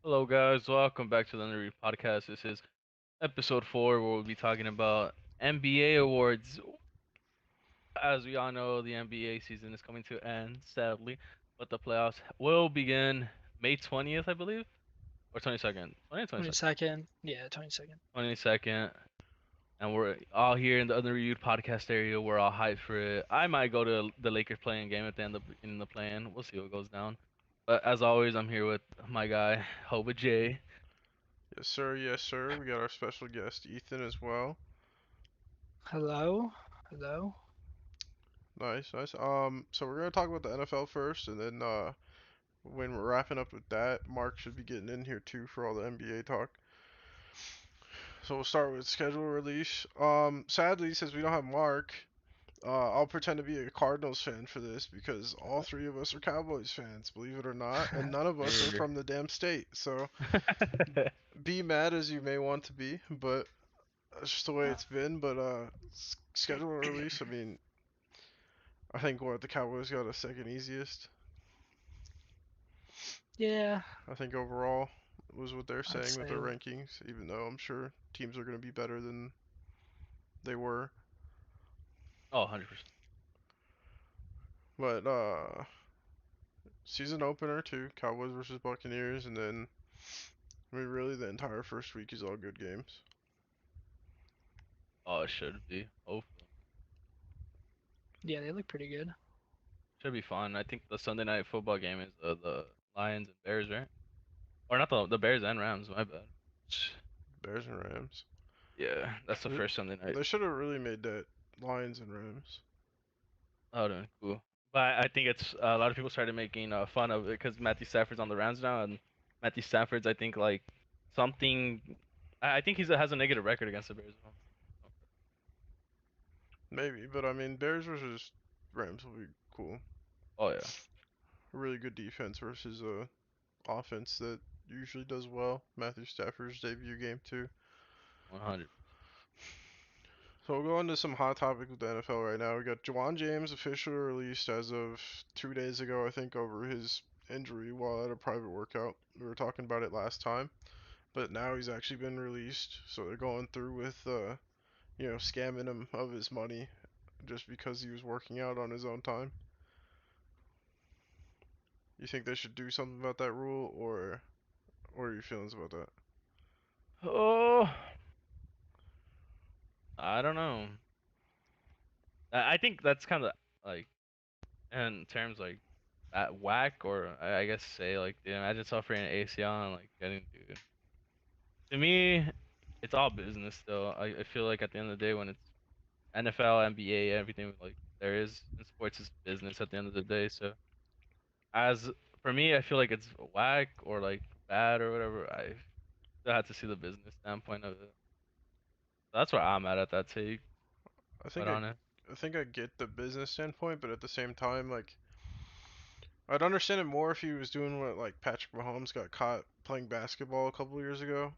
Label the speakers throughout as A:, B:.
A: Hello, guys. Welcome back to the Underrated Podcast. This is Ep.4, where we'll be talking about NBA awards. As we all know, the NBA season is coming to an end, sadly, but the playoffs will begin May 20th, I believe, or 22nd. 20th, 22nd.
B: 22nd. Yeah, 22nd.
A: 22nd. And we're all here in the Underrated Podcast area. We're all hyped for it. I might go to the Lakers playing game at the end of in the play-in. We'll see what goes down. But as always, I'm here with my guy, Hoba J.
C: Yes, sir. Yes, sir. We got our special guest, Ethan, as well.
B: Hello? Hello?
C: Nice, nice. So we're gonna talk about the NFL first, and then when we're wrapping up with that, Mark should be getting in here too for all the NBA talk. So we'll start with schedule release. Sadly, since we don't have Mark, I'll pretend to be a Cardinals fan for this because all three of us are Cowboys fans, believe it or not, and none of us are
A: Here.
C: from the damn state. So be mad as you may want to be, but that's just the way it's been. But schedule release. I mean, I think what the Cowboys got a second easiest.
B: Yeah,
C: I think overall was what they're
B: I'd
C: saying with their
B: say.
C: rankings, even though I'm sure teams are going to be better than they were.
A: Oh, 100%.
C: But season opener too, Cowboys versus Buccaneers, and then I mean really the entire first week is all good games.
A: Oh, it should be. Hopefully.
B: Yeah, they look pretty good.
A: Should be fun. I think the Sunday night football game is the Lions and Bears, right? Or not the Bears and Rams, my bad.
C: Bears and Rams.
A: Yeah, that's the
C: Th-
A: first Sunday night.
C: They should have really made that Lions and Rams.
A: Oh, then cool. But I think it's a lot of people started making fun of it because Matthew Stafford's on the Rams now, and Matthew Stafford's I think like something. I think he has a negative record against the Bears.
C: Maybe, but I mean Bears versus Rams will be cool.
A: Oh yeah,
C: A really good defense versus a offense that usually does well. Matthew Stafford's debut game too.
A: 100.
C: So we'll go into some hot topics with the NFL right now. We got Jawan James officially released as of 2 days ago, I think, over his injury while at a private workout. We were talking about it last time, but now he's actually been released. So they're going through with, scamming him of his money just because he was working out on his own time. You think they should do something about that rule, or what are your feelings about that?
A: Oh, I don't know. I think that's kind of like in terms like at whack or I guess say like dude, imagine suffering an ACL and like getting dude. To me, it's all business though. I feel like at the end of the day when it's NFL, NBA, everything like there is in sports is business at the end of the day. So as for me, I feel like it's whack or like bad or whatever. I still have to see the business standpoint of it. That's where I'm at that take.
C: I
A: But
C: think I,
A: on it,
C: I think I get the business standpoint, but at the same time, like I'd understand it more if he was doing what like Patrick Mahomes got caught playing basketball a couple years ago,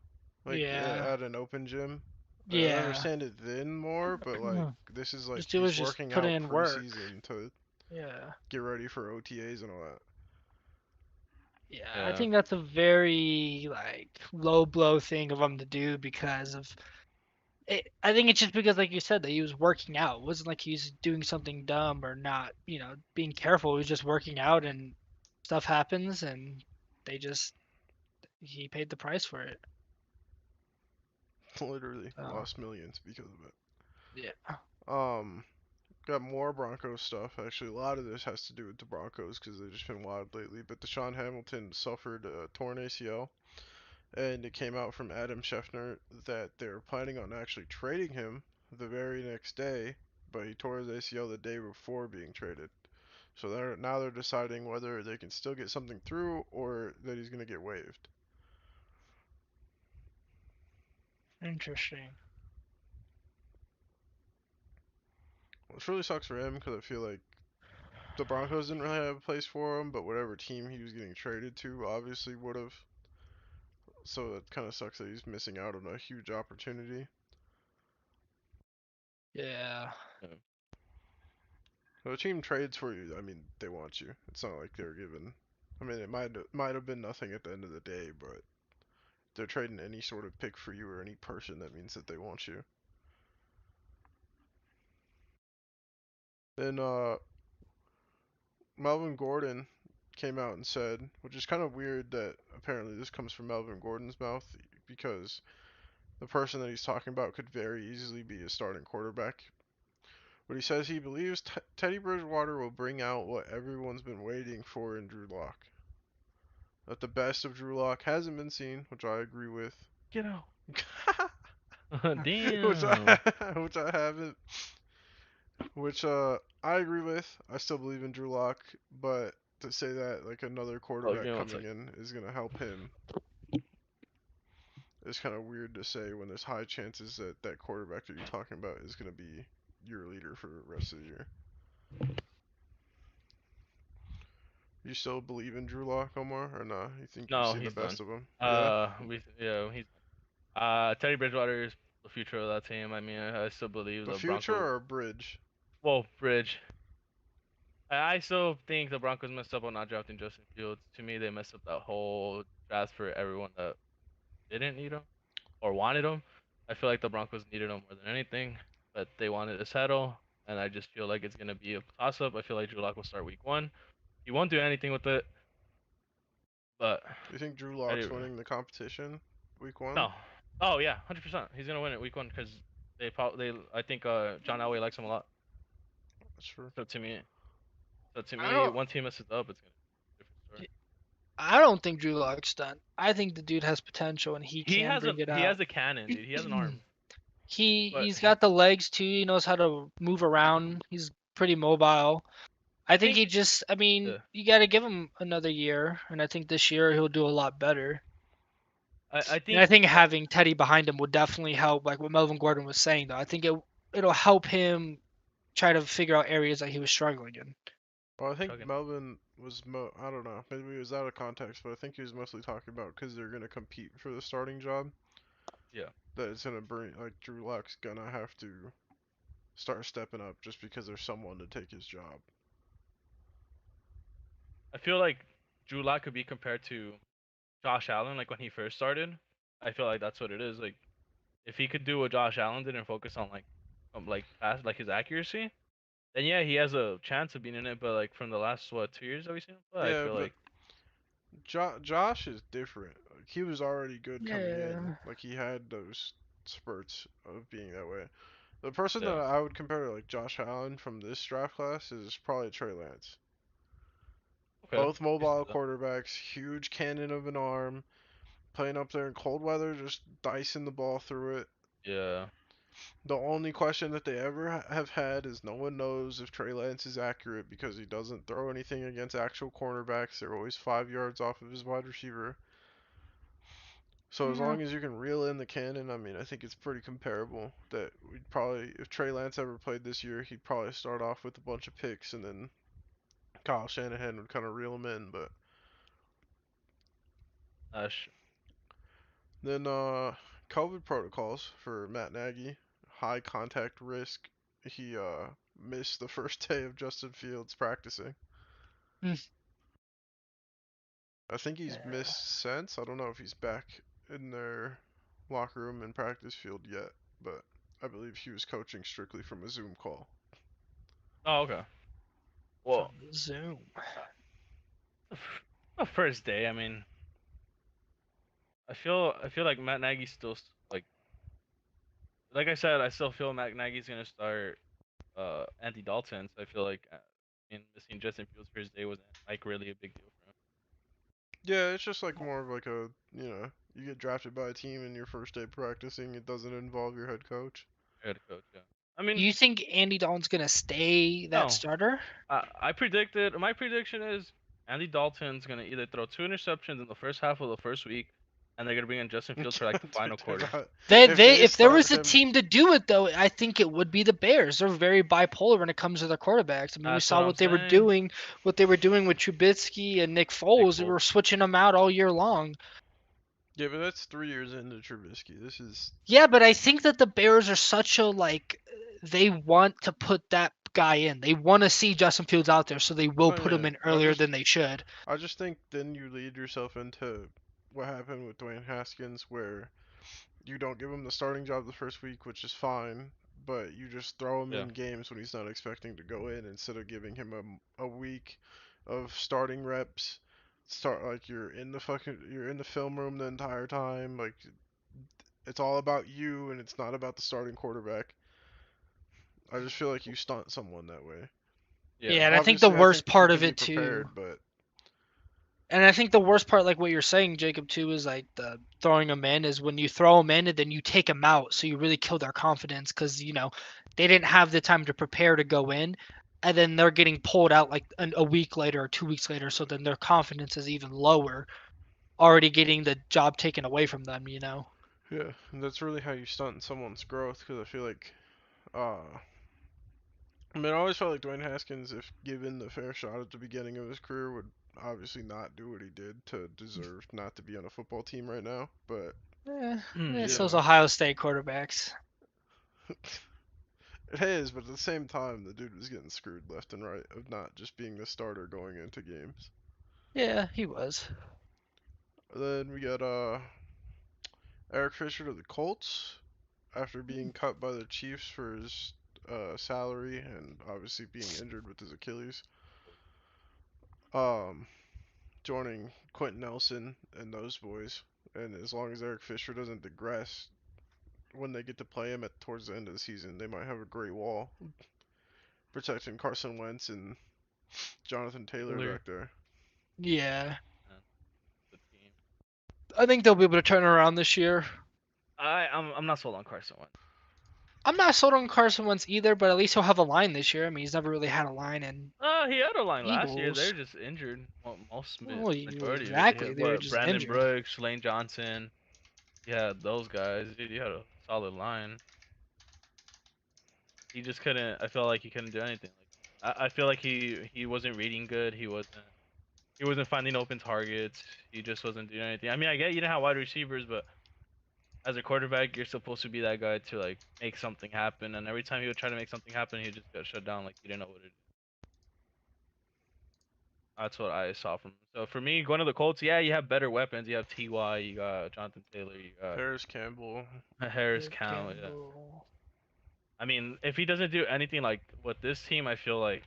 C: like
B: Yeah.
C: at an open gym. Like, I'd
B: Yeah.
C: understand it then more, but like this is like
B: This dude
C: he's
B: was just
C: working
B: putting
C: out
B: in work.
C: preseason to
B: Yeah.
C: get ready for OTAs and all that.
B: Yeah, I
A: yeah.
B: think that's a very like low blow thing of him to do because of I think it's just because like you said that he was working out. It wasn't like he's doing something dumb or not, being careful. He was just working out and stuff happens and they just he paid the price for it.
C: Literally
B: So,
C: lost millions because of
B: yeah.
C: it. Got more Broncos stuff. Actually, a lot of this has to do with the Broncos because they've just been wild lately. But Deshaun Hamilton suffered a torn ACL, and it came out from Adam Schefter that they're planning on actually trading him the very next day, but he tore his ACL the day before being traded. So they're deciding whether they can still get something through or that he's gonna get waived.
B: Interesting.
C: Which really sucks for him because I feel like the Broncos didn't really have a place for him, but whatever team he was getting traded to obviously would have. So it kind of sucks that he's missing out on a huge opportunity.
B: Yeah.
A: Yeah.
C: So a team trades for you. I mean, they want you. It's not like they're given. I mean, it might have been nothing at the end of the day, but they're trading any sort of pick for you or any person, that means that they want you. Then Melvin Gordon came out and said, which is kind of weird that apparently this comes from Melvin Gordon's mouth, because the person that he's talking about could very easily be a starting quarterback. But he says he believes Teddy Bridgewater will bring out what everyone's been waiting for in Drew Lock. That the best of Drew Lock hasn't been seen, which I agree with.
A: Get out.
C: which
A: Damn.
C: I which I haven't. Which I agree with. I still believe in Drew Lock, but to say that like another
A: Oh, give
C: quarterback
A: me one
C: coming
A: second.
C: in is gonna help him is kind of weird to say when there's high chances that that quarterback that you're talking about is gonna be your leader for the rest of the year. You still believe in Drew Lock, Omar, or not? You think you've
A: No,
C: seen the
A: he's done.
C: best of him? Yeah.
A: He's Teddy Bridgewater is the future of that team. I mean, I still believe
C: The
A: the
C: future
A: Broncos.
C: or a bridge?
A: Well, Bridge. I still think the Broncos messed up on not drafting Justin Fields. To me, they messed up that whole draft for everyone that didn't need him or wanted him. I feel like the Broncos needed him more than anything, but they wanted to settle, and I just feel like it's gonna be a toss-up. I feel like Drew Lock will start Week 1. He won't do anything with it, but
C: You think Drew
A: I
C: Lock's
A: do.
C: winning the competition week one?
A: No. Oh yeah, 100%. He's gonna win it Week 1 because I think John Elway likes him a lot.
C: That's true.
A: So to me,
B: I don't.
A: once he messes up, it's gonna be a different story.
B: I don't think Drew Lock's done. I think the dude has potential and he can bring it
A: He
B: out.
A: has a cannon, dude. He has an arm, but
B: He's got the legs too. He knows how to move around. He's pretty mobile. I
A: I
B: think
A: think
B: he just. I mean,
A: yeah,
B: you got to give him another year, and I think this year he'll do a lot better.
A: I
B: And I
A: think
B: think having Teddy behind him would definitely help. Like what Melvin Gordon was saying, though, I think it'll help him try to figure out areas that he was struggling in.
C: Well, I think
A: Chugging.
C: Melvin was I don't know, maybe he was out of context, but I think he was mostly talking about because they're gonna compete for the starting job.
A: Yeah,
C: That it's gonna bring like Drew Lock's gonna have to start stepping up just because there's someone to take his job.
A: I feel like Drew Lock could be compared to Josh Allen, like when he first started. I feel like that's what it is. Like if he could do what Josh Allen did and focus on like pass like his accuracy, then yeah, he has a chance of being in it. But like from the last 2 years that we've seen him play, I
C: Yeah,
A: feel
C: but
A: like
C: Josh is different. Like, he was already good coming in.
B: Yeah.
C: Like he had those spurts of being that way. The person that
A: yeah,
C: I would compare to like Josh Allen from this draft class is probably Trey Lance.
A: okay,
C: Both
A: I see
C: mobile
A: that.
C: quarterbacks, huge cannon of an arm, playing up there in cold weather, just dicing the ball through it.
A: Yeah,
C: The only question that they ever have had is no one knows if Trey Lance is accurate because he doesn't throw anything against actual cornerbacks. They're always 5 yards off of his wide receiver. So as
B: Yeah.
C: long as you can reel in the cannon, I mean, I think it's pretty comparable. That we'd probably, if Trey Lance ever played this year, he'd probably start off with a bunch of picks, and then Kyle Shanahan would kind of reel him in. But
A: Ash.
C: then COVID protocols for Matt Nagy, high contact risk. He missed the first day of Justin Fields practicing.
B: Mm.
C: I think he's
B: Yeah.
C: missed since. I don't know if he's back in their locker room and practice field yet, but I believe he was coaching strictly from a Zoom call.
A: Oh, okay.
B: From
A: Well,
B: the Zoom.
A: the first day, I mean, I feel like Matt Nagy's still like I said, I still feel Matt Nagy's gonna start Andy Dalton. So I feel like missing Justin Fields for his day wasn't like really a big deal for him.
C: Yeah, it's just like more of like a, you get drafted by a team in your first day practicing. It doesn't involve your head coach.
A: Head coach, yeah. I mean,
B: You think Andy Dalton's gonna stay that
A: no.
B: starter?
A: I predicted. My prediction is Andy Dalton's gonna either throw 2 interceptions in the first half of the first week, and they're gonna bring in Justin Fields for like the final
C: Dude,
A: quarter.
C: if they
B: If there
C: start
B: was a
C: him,
B: team to do it though, I think it would be the Bears. They're very bipolar when it comes to their quarterbacks. I mean, we
A: That's what
B: saw
A: I'm
B: what they were
A: saying.
B: doing, with Trubisky and Nick
A: Nick
B: Foles. They
A: Foles.
B: were switching them out all year long.
C: yeah, but that's 3 years into Trubisky. This is,
B: Yeah, but I think that the Bears are such a like they want to put that guy in. They want to see Justin Fields out there, so they will
C: no,
B: put him
C: yeah.
B: in earlier than they should.
C: I just think then you lead yourself into, what happened with Dwayne Haskins, where you don't give him the starting job the first week, which is fine, but you just throw him
A: Yeah.
C: in games when he's not expecting to go in instead of giving him a week of starting reps. Start like you're in the film room the entire time. Like it's all about you and it's not about the starting quarterback. I just feel like you stunt someone that way.
A: Yeah.
B: Yeah, and I think the
C: Obviously, I
B: worst
C: think he
B: part
C: can
B: of
C: be
B: it too.
C: prepared, but
B: And I think the worst part, like what you're saying, Jacob, too, is like the throwing them in is when you throw them in and then you take them out, so you really kill their confidence because they didn't have the time to prepare to go in, and then they're getting pulled out like a week later or 2 weeks later, so then their confidence is even lower, already getting the job taken away from them.
C: yeah, and that's really how you stunt someone's growth. Because I feel like, I mean, I always felt like Dwayne Haskins, if given the fair shot at the beginning of his career, would obviously not do what he did to deserve not to be on a football team right now. But
B: It's
C: you
A: Yeah.
B: those
C: know,
B: Ohio State quarterbacks.
C: it is. But at the same time, the dude was getting screwed left and right of not just being the starter going into games.
B: Yeah, he was.
C: Then we got Eric Fisher to the Colts after being cut by the Chiefs for his salary and obviously being injured with his Achilles. Um, Joining Quentin Nelson and those boys. And as long as Eric Fisher doesn't digress, when they get to play him at towards the end of the season, they might have a great wall protecting Carson Wentz and Jonathan Taylor
A: Taylor.
C: back there.
B: Yeah,
A: Yeah, the team.
B: I think they'll be able to turn around this year.
A: I'm not sold on Carson Wentz.
B: I'm not sold on Carson Wentz either, but at least he'll have a line this year. I mean, he's never really had a line in
A: He had a line last year. They're
B: Eagles.
A: just injured.
B: Well,
A: Majority of it. He
B: exactly.
A: had
B: They were
A: what?
B: just
A: Brandon
B: injured.
A: Brooks, Lane Johnson. Yeah, those guys. Dude, you had a solid line. He just couldn't. I felt like he couldn't do anything. Like I feel like he wasn't reading good. He wasn't finding open targets. He just wasn't doing anything. I mean, I get you know how wide receivers, but as a quarterback, you're supposed to be that guy to like make something happen. And every time he would try to make something happen, he just got shut down. Like he didn't know what to do. That's what I saw from him. So for me, going to the Colts, yeah, you have better weapons. You have Ty, you got Jonathan Taylor, you got
C: Paris Campbell.
A: Harris
B: Dave
A: Count. Yeah.
B: Campbell.
A: I mean, if he doesn't do anything like with this team, I feel like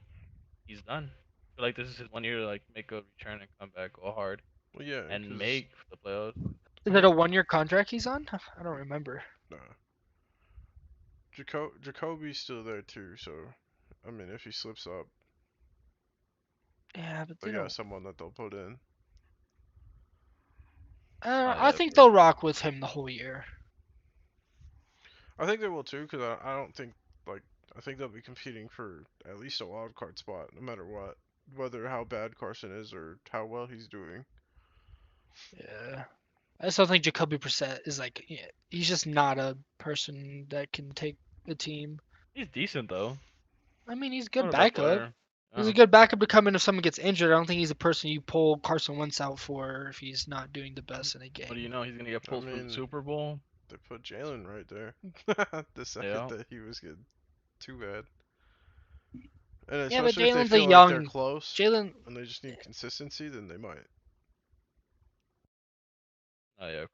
A: he's done. I feel like this is his 1 year to like make a return and come back, go hard,
C: Well, yeah,
A: and
C: because
A: make the playoffs.
B: Is it a 1-year contract he's on? I don't remember.
C: Jacoby's still there too. So, I mean, if he slips up,
B: Yeah, but
C: they
B: they
C: got
B: don't.
C: someone that they'll put in.
A: Oh
B: I
A: yeah,
B: think
A: but
B: they'll rock with him the whole year.
C: I think they will too, because I don't think like I think they'll be competing for at least a wild card spot, no matter what, whether how bad Carson is or how well he's doing.
B: Yeah. I still think Jacoby Brissett is like, yeah, he's just not a person that can take the team.
A: he's decent though.
B: I mean, he's a
A: Not
B: good
A: a bad
B: backup.
A: player.
B: He's a
A: Uh,
B: good backup to come in if someone gets injured. I don't think he's a person you pull Carson Wentz out for if he's not doing the best in a
A: what do you
B: game.
A: know? He's gonna get
C: I
A: pulled for the
C: mean,
A: Super Bowl.
C: they put Jalen right there the second
A: Yeah.
C: that he was getting too bad, and
B: Yeah, but
C: especially if they
B: Jalen's a
C: feel like they're
B: young
C: close
B: Jalen.
C: and they just need consistency, then they might.
A: Oh yeah.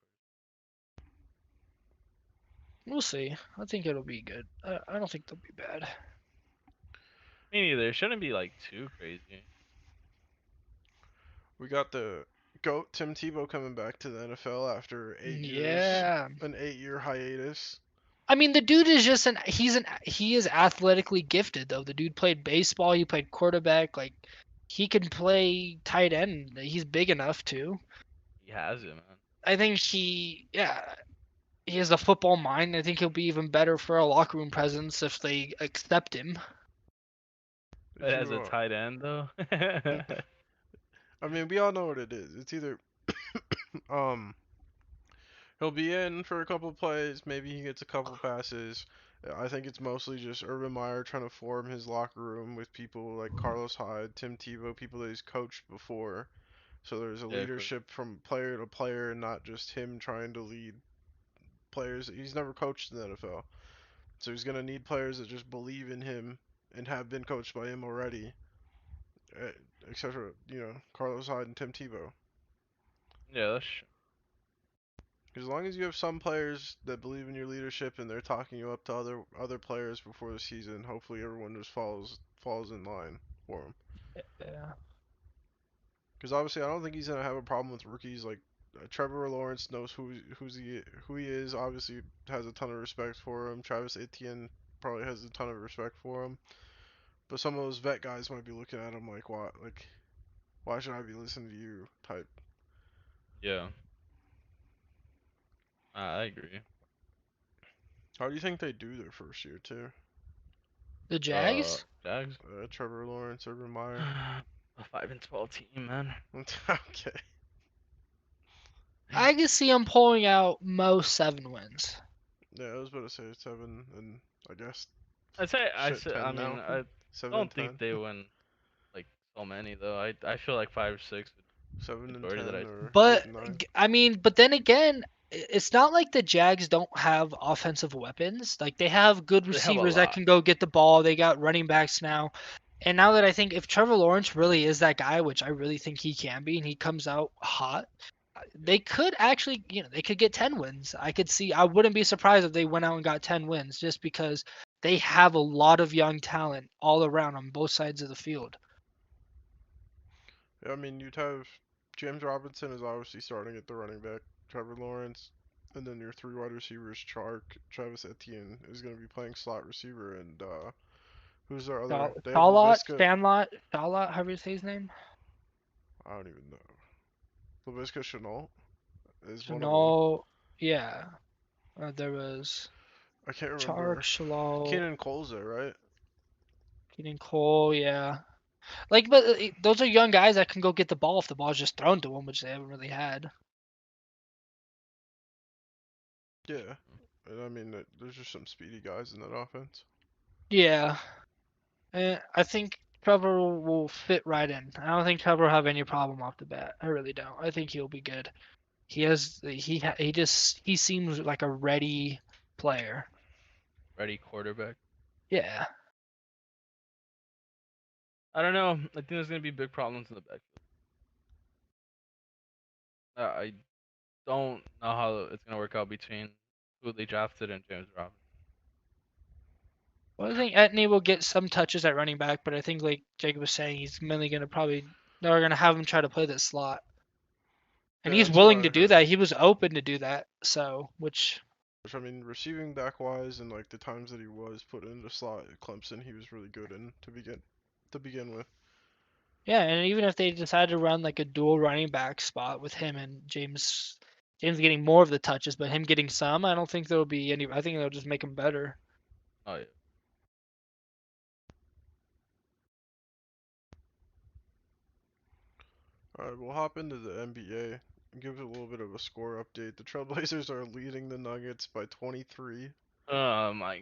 B: We'll see. I think it'll be good. I don't think they'll be bad.
A: Me neither. It shouldn't be like too crazy.
C: We got the goat Tim Tebow coming back to the NFL after 8 years,
B: Yeah.
C: an 8-year hiatus.
B: I mean, the dude is just he is athletically gifted though. The dude played baseball, he played quarterback, like he can play tight end. He's big enough to.
A: He has it, man.
B: I think he has a football mind. I think he'll be even better for a locker room presence if they accept him.
C: Did
A: But as
C: you?
A: a tight end though.
C: I mean, we all know what it is. It's either um he'll be in for a couple plays, maybe he gets a couple passes. I think it's mostly just Urban Meyer trying to form his locker room with people like Carlos Hyde, Tim Tebow, people that he's coached before. So there's a
A: Yeah, of course.
C: leadership from player to player, and not just him trying to lead players. He's never coached in the NFL, so he's gonna need players that just believe in him and have been coached by him already, etc. You know, Carlos Hyde and Tim Tebow.
A: Yeah, that's.
C: As long as you have some players that believe in your leadership and they're talking you up to other players before the season, hopefully everyone just falls in line for him.
B: Yeah.
C: Because obviously, I don't think he's gonna have a problem with rookies. Like Trevor Lawrence knows who he is. Obviously, has a ton of respect for him. Travis Etienne probably has a ton of respect for him. But some of those vet guys might be looking at him like, why should I be listening to you? Type.
A: Yeah, I agree.
C: How do you think they do their first year too?
B: The Jags?
A: Jags,
C: Trevor Lawrence, Urban Meyer.
A: a 5-12 team, man.
C: Okay.
B: I can see them pulling out most 7 wins.
C: Yeah, I was about to say 7 and I guess
A: I
C: shit
A: say, I
C: 10
A: mean,
C: now.
A: I
C: 7 and
A: don't think
C: 10.
A: they win like so many though. I feel like 5 or 6 would be
C: 7
A: the
C: and
A: majority that
C: 10
A: I see.
C: or 8
B: But
C: and 9.
B: I mean, but then again, it's not like the Jags don't have offensive weapons. Like they have good
A: They have a
B: receivers that
A: lot.
B: can go get the ball. They got running backs now. And now that I think if Trevor Lawrence really is that guy, which I really think he can be, and he comes out hot,
A: Yeah,
B: they could actually, they could get 10 wins. I wouldn't be surprised if they went out and got 10 wins just because they have a lot of young talent all around on both sides of the field.
C: Yeah, I mean, you'd have James Robinson is obviously starting at the running back, Trevor Lawrence, and then your three wide receivers, Travis Etienne is going to be playing slot receiver, and who's their other? They have
B: Charlotte,
C: Lavisca.
B: Sandlot, Charlotte, however you say his name.
C: I don't even know. Lavisca Chenault is
B: So
C: one of them.
B: no, yeah, there was
C: I can't
B: Chark,
C: remember.
B: Shalot,
C: Keenan Cole's there, right?
B: Keaton Cole, yeah. Like, but those are young guys that can go get the ball if the ball's just thrown to them, which they haven't really had.
C: Yeah. And I mean, there's just some speedy guys in that offense.
B: Yeah, and I think Trevor will fit right in. I don't think Trevor will have any problem off the bat. I really don't. I think he'll be good. He seems like a ready player.
A: ready quarterback.
B: Yeah.
A: I don't know. I think there's gonna be big problems in the backfield. I don't know how it's gonna work out between who they drafted and James Robinson.
B: Well, I think Etney will get some touches at running back, but I think like Jacob was saying, he's mainly gonna probably they're gonna have him try to play the slot. And
C: Yeah,
B: he's
C: that's what
B: willing
C: I
B: to do
C: heard.
B: that. He was open to do that. So, which
C: Which I mean, receiving back wise, and like the times that he was put in the slot at Clemson, he was really good in to begin with.
B: yeah, and even if they decide to run like a dual running back spot with him and James getting more of the touches, but him getting some, I don't think there'll be any. I think they'll just make him better.
A: Oh yeah.
C: All right, we'll hop into the NBA and give a little bit of a score update. The Trailblazers are leading the Nuggets by 23.
A: Oh my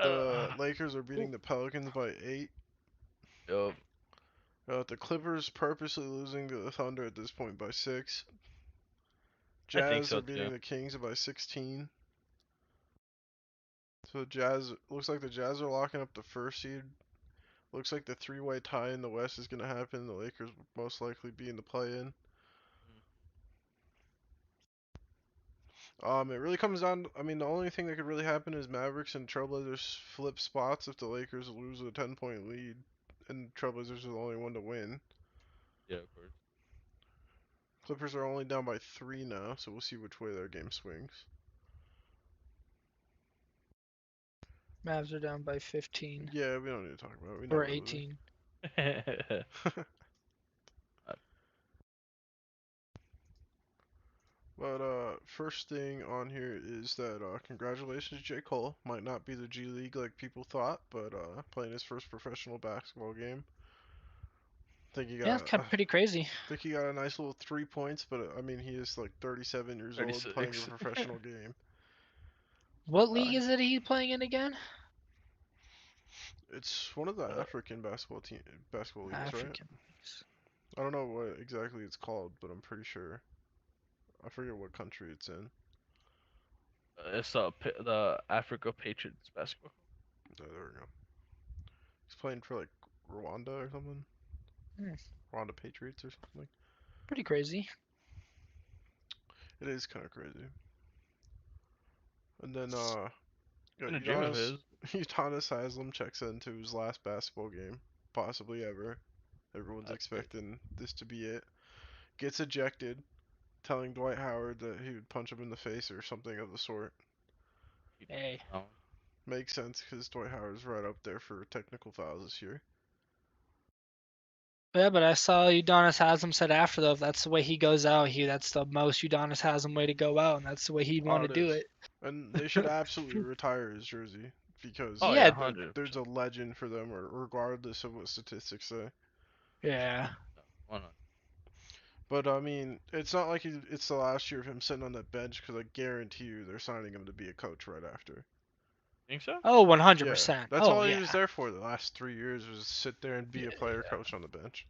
C: The
A: god.
C: Lakers are beating
B: Ooh.
C: the Pelicans by 8.
A: Yo,
C: The Clippers purposely losing to the Thunder at this point by 6.
A: I think
C: Jazz
A: so
C: are
A: too.
C: beating the Kings by 16. So the Jazz looks like the Jazz are locking up the first seed. Looks like the three-way tie in the West is going to happen. The Lakers will most likely be in the play-in. It really comes down. I mean, the only thing that could really happen is Mavericks and Trailblazers flip spots if the Lakers lose a 10-point lead, and Trailblazers are the only one to win.
A: Yeah, of course.
C: Clippers are only down by 3 now, so we'll see which way their game swings.
B: Mavs are down by 15
C: Yeah, we don't need to talk about it. We know
B: or
C: they're losing.
B: 18.
C: But first thing on here is that congratulations, J. Cole. Might not be the G League like people thought, but playing his first professional basketball game. Think he
B: Yeah,
C: got
B: it's kind of pretty crazy.
C: think he got a nice little 3 points, but I mean he is like 37 years old playing a
A: 36.
C: professional game.
B: What
C: Uh,
B: league is it he playing in again?
C: it's one of the
A: uh,
C: African basketball leagues, right?
B: African leagues.
C: I don't know what exactly it's called, but I'm pretty sure. I forget what country it's in.
A: it's the Africa Patriots basketball.
C: Oh, there we go. He's playing for like Rwanda or something.
B: Hmm,
C: Rwanda Patriots or something.
B: pretty crazy.
C: It is kind of crazy. And then yeah,
A: Been a dream of
C: Udonis
A: his.
C: Udonis Haslem checks into his last basketball game, possibly ever. Everyone's
A: That's crazy.
C: expecting this to be it. Gets ejected, telling Dwight Howard that he would punch him in the face or something of the sort.
A: Keep
B: Hey.
A: going.
C: Makes sense because Dwight Howard's right up there for technical fouls this year.
B: Yeah, but I saw Udonis Haslam said after though, if that's the way he goes out, that's the most Udonis Haslam way to go out, and that's the way he'd want
C: Oh,
B: to
C: it
B: do
C: is.
B: it.
C: And they should absolutely retire his jersey
A: Oh
C: because
A: yeah,
B: Yeah,
A: hundred
C: there's
A: percent.
C: a legend for them, or regardless of what statistics say.
B: yeah,
A: 100.
C: But I mean, it's not like it's the last year of him sitting on that bench because I guarantee you they're signing him to be a coach right after.
A: Think so?
B: oh,
C: Yeah,
B: 100%.
C: that's
B: Oh
C: all he was
B: yeah,
C: there for the last 3 years was sit there and be a player
B: yeah.
C: coach on the bench.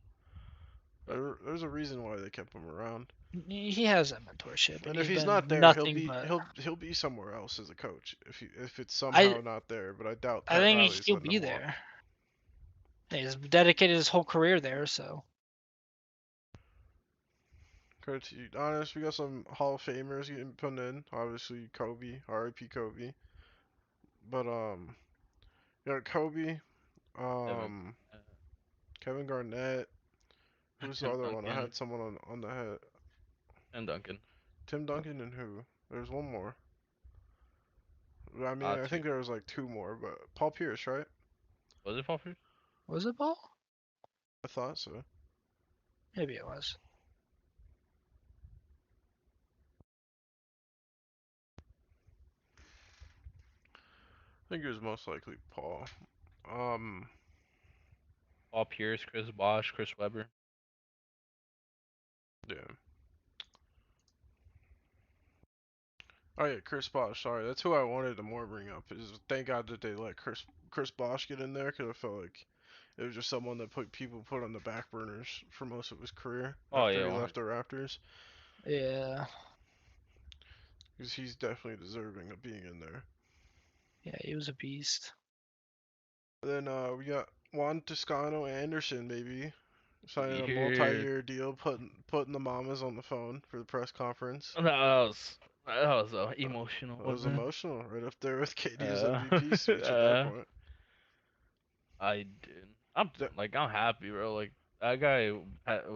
A: But
C: There's a reason why they kept him around.
B: He has that mentorship, and
C: And if
B: he's
C: he's
B: been
C: not there,
B: nothing but.
C: he'll be somewhere else as a coach if it's
B: I
C: somehow not there. But I doubt
B: I
C: Pat
B: think
C: Riley's
B: he'll
C: letting
B: be
C: him walk.
B: there. He's dedicated his whole career there, so.
C: Credit to you. Honest, we got some Hall of Famers getting put in. Obviously, Kobe, R.I.P. Kobe. But you got Kobe,
A: Evan,
C: um, Kevin Garnett. Who's the
A: Tim
C: other one? I
A: Duncan,
C: had someone on the head.
A: Tim Duncan.
C: Tim Duncan and who? There's one more. I mean,
A: Ah,
C: I
A: two.
C: think there was like two more, but Paul Pierce, right?
A: Was it Paul Pierce?
B: Was it Paul?
C: I thought so.
B: Maybe it was.
C: I think it was most likely Paul. Um,
A: Paul Pierce, Chris Bosh, Chris Webber.
C: yeah. Oh yeah, Chris Bosh. Sorry, that's who I wanted to more bring up. Is thank God that they let Chris Bosh get in there because I felt like it was just someone that people put on the back burners for most of his career
A: Oh
C: after
A: yeah,
C: he
A: 100.
C: left the Raptors.
B: Yeah,
C: Because he's definitely deserving of being in there.
B: yeah, he was a beast.
C: Then we got Juan Toscano Anderson, maybe signing a
A: Here.
C: multi-year deal, putting the mamas on the phone for the press conference.
A: That was emotional,
C: That was
A: wasn't it?
C: emotional, right up there with KD's
A: Uh,
C: MVP speech at that
A: uh,
C: point.
A: I did. I'm
C: That
A: like I'm happy, bro. Like that guy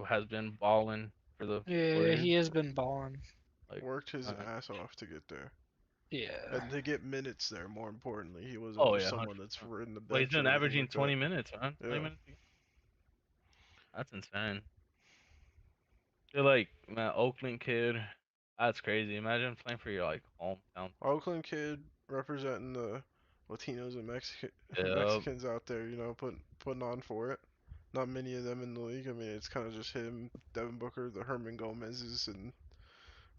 A: has been balling for the
B: Yeah,
A: Warriors.
B: he has been balling.
A: Like,
C: worked his
A: uh,
C: ass off to get there.
B: Yeah.
C: And to get minutes there, more importantly. He wasn't
A: oh
C: just
A: yeah,
C: someone that's
A: 100%.
C: ridden the
A: Well, he's
C: bench or
A: been
C: anything
A: averaging
C: like that.
A: 20 minutes, man. 20
C: Yeah.
A: minutes. That's insane. You're like, man, Oakland kid. That's crazy. Imagine playing for your like hometown.
C: Oakland kid representing the Latinos and
A: Yeah,
C: Mexicans out there, putting on for it. Not many of them in the league. I mean, it's kind of just him, Devin Booker, the Herman Gomez's, and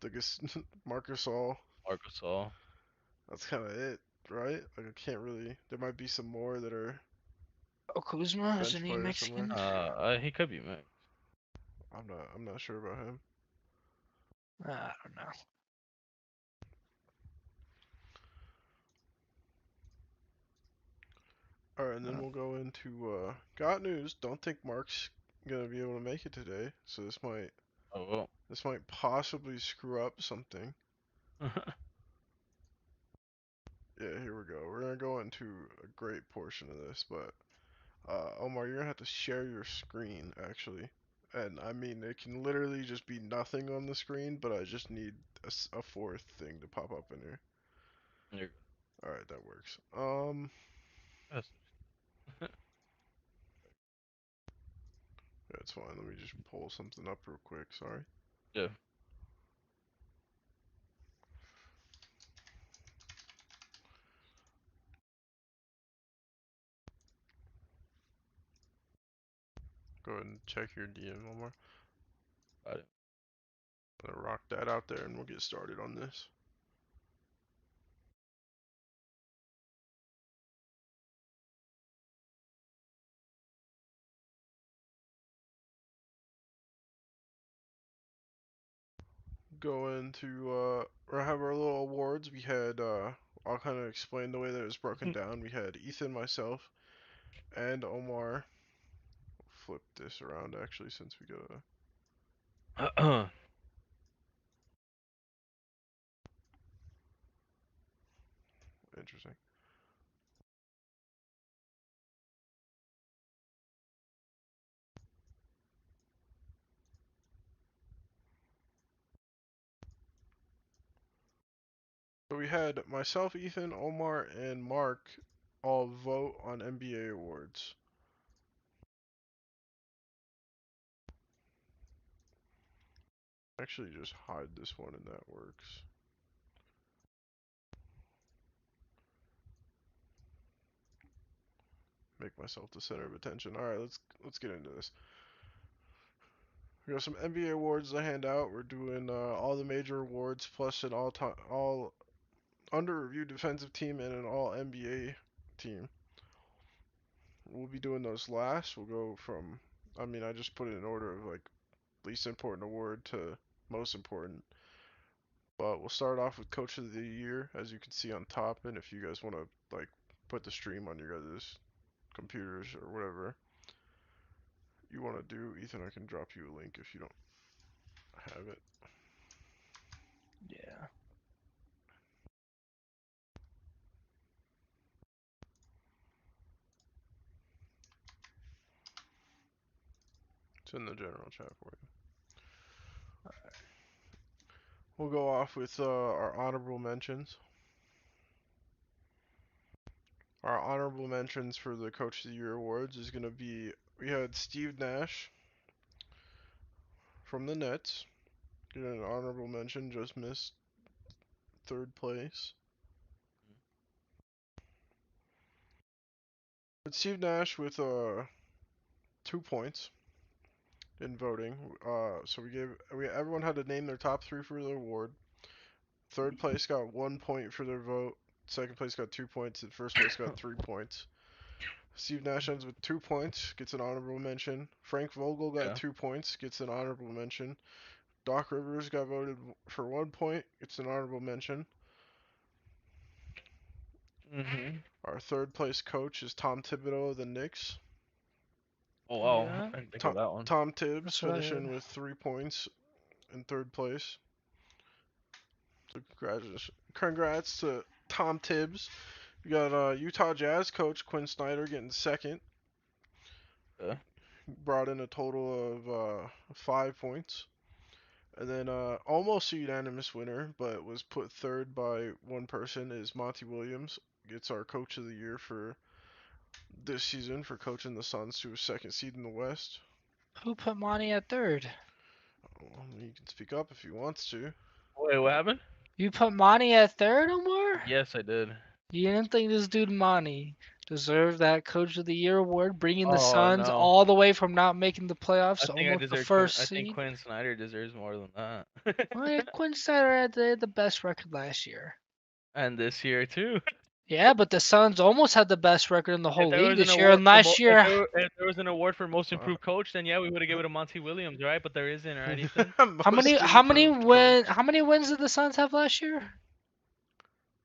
C: the Marcus All.
A: Arkansas.
C: That's kind of it, right? Like I can't really. There might be some more that are
B: Oh, Kuzma,
C: bench
B: isn't he
C: players somewhere.
B: Mexican?
A: He could be mixed.
C: I'm not sure about him.
B: I don't know.
C: All right, and then
B: Uh,
C: we'll go into got news. Don't think Mark's gonna be able to make it today, so
A: Oh
C: this might possibly screw up something.
A: well.
C: Yeah, here we go. We're gonna go into a great portion of this, but Omar, you're gonna have to share your screen actually. And I mean, it can literally just be nothing on the screen, but I just need a fourth thing to pop up in here.
A: You're
C: All right, that works.
A: good.
C: Yeah, it's fine. Let me just pull something up real quick. Sorry.
A: Yeah.
C: Go ahead and check your DM, Omar.
A: Got it.
C: I'm gonna rock that out there, and we'll get started on this. Go into we have our little awards. We had I'll kind of explain the way that it's broken down. We had Ethan, myself, and Omar. Flip this around actually, since we got a interesting. So we had myself, Ethan, Omar, and Mark all vote on NBA awards. Actually, just hide this one and that works. Make myself the center of attention. All right, let's get into this. We got some NBA awards to hand out. We're doing all the major awards plus an all under review defensive team and an all NBA team. We'll be doing those last. We'll go from, I mean, I just put it in order of like least important award to most important. But we'll start off with Coach of the Year, as you can see on top. And if you guys want to like put the stream on your guys' computers or whatever you want to do, Ethan, I can drop you a link if you don't have it.
B: Yeah.
C: It's in the general chat for you. We'll go off with our honorable mentions. Our honorable mentions for the Coach of the Year awards is going to be, we had Steve Nash from the Nets. Get an honorable mention, just missed third place. But Steve Nash with 2 points in voting. So everyone had to name their top 3 for the award. Third place got 1 point for their vote. Second place got 2 points, and first place got 3 points. Steve Nash ends with 2 points, gets an honorable mention. Frank Vogel got
A: Yeah.
C: 2 points, gets an honorable mention. Doc Rivers got voted for 1 point, gets an honorable mention. Our third place coach is Tom Thibodeau of the Knicks.
A: Oh wow,
B: Yeah.
A: I didn't think
C: Tom,
A: of that one.
C: Tom Tibbs
B: That's what I heard.
C: finishing with 3 points in third place. So congrats to Tom Tibbs. We got Utah Jazz coach Quinn Snyder getting second.
A: Yeah.
C: Brought in a total of 5 points. And then almost a unanimous winner, but was put third by one person, is Monty Williams. Gets our coach of the year for this season for coaching the Suns to a second seed in the West.
B: Who put Monty at third?
C: Well, he can speak up if he wants to.
A: Wait, what happened?
B: You put Monty at third, Omar?
A: Yes, I did.
B: You didn't think this dude Monty deserved that Coach of the Year award, bringing the
A: Oh
B: Suns
A: no.
B: all the way from not making the playoffs
A: I
B: to
A: think I
B: almost the
A: deserve Quinn.
B: first
A: I think
B: seed?
A: Quinn Snyder deserves more than that.
B: Well, yeah, Quinn Snyder had the best record last year.
A: And this year too.
B: Yeah, but the Suns almost had the best record in the
A: If
B: whole
A: there
B: league
A: was an
B: this year.
A: award
B: And
A: for
B: last year,
A: if there was an award for most
C: Uh,
A: improved coach, then yeah, we would have given it to Monty Williams, right? But there isn't, right, Ethan?
C: most improved coach.
B: how many wins did the Suns have last year?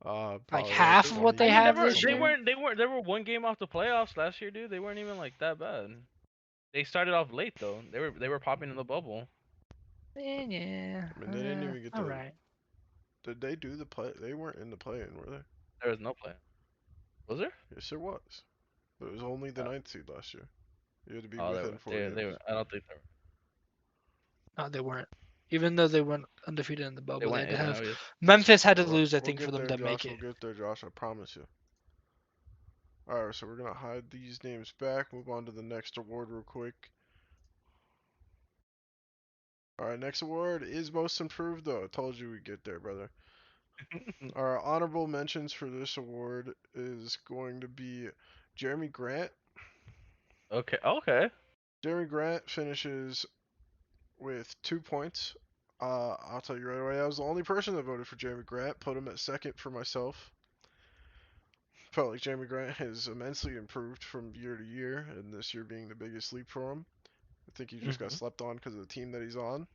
B: Like
C: Probably like
B: half of what
C: 20
B: they
A: I mean,
B: have
C: wins,
B: this
A: they
B: year?
C: something.
A: weren't they were one game off the playoffs last year, dude. They weren't even like that bad. They started off late though. They were popping in the bubble.
B: Yeah,
C: I mean, they didn't even get
B: all
C: the.
B: right.
C: Did they do the play? They weren't in the play-in, were they?
A: There was no play. Was there?
C: Yes, there was. It was only the
A: Uh,
C: ninth seed last year. You had to be
A: oh, they
C: within
A: were.
C: 4
A: They were.
C: games.
A: I don't think they were.
B: No, they weren't. Even though they went undefeated in the
A: They
B: bubble, they
A: went
B: had to
A: 8
B: have
A: 0. Yes.
B: Memphis had to
C: We'll,
B: lose, I
C: we'll
B: think, for
C: get
B: them
C: there,
B: to make
C: Josh.
B: it.
C: We'll get there, Josh. I promise you. Alright, so we're gonna hide these names back. Move on to the next award real quick. Alright, next award is most improved, though. I told you we'd get there, brother. Our honorable mentions for this award is going to be Jeremy Grant.
A: Okay. Okay.
C: Jeremy Grant finishes with 2 points. I'll tell you right away, I was the only person that voted for Jeremy Grant. Put him at second for myself. Felt like Jeremy Grant has immensely improved from year to year, and this year being the biggest leap for him. I think he just got
A: Mhm.
C: slept on because of the team that he's on.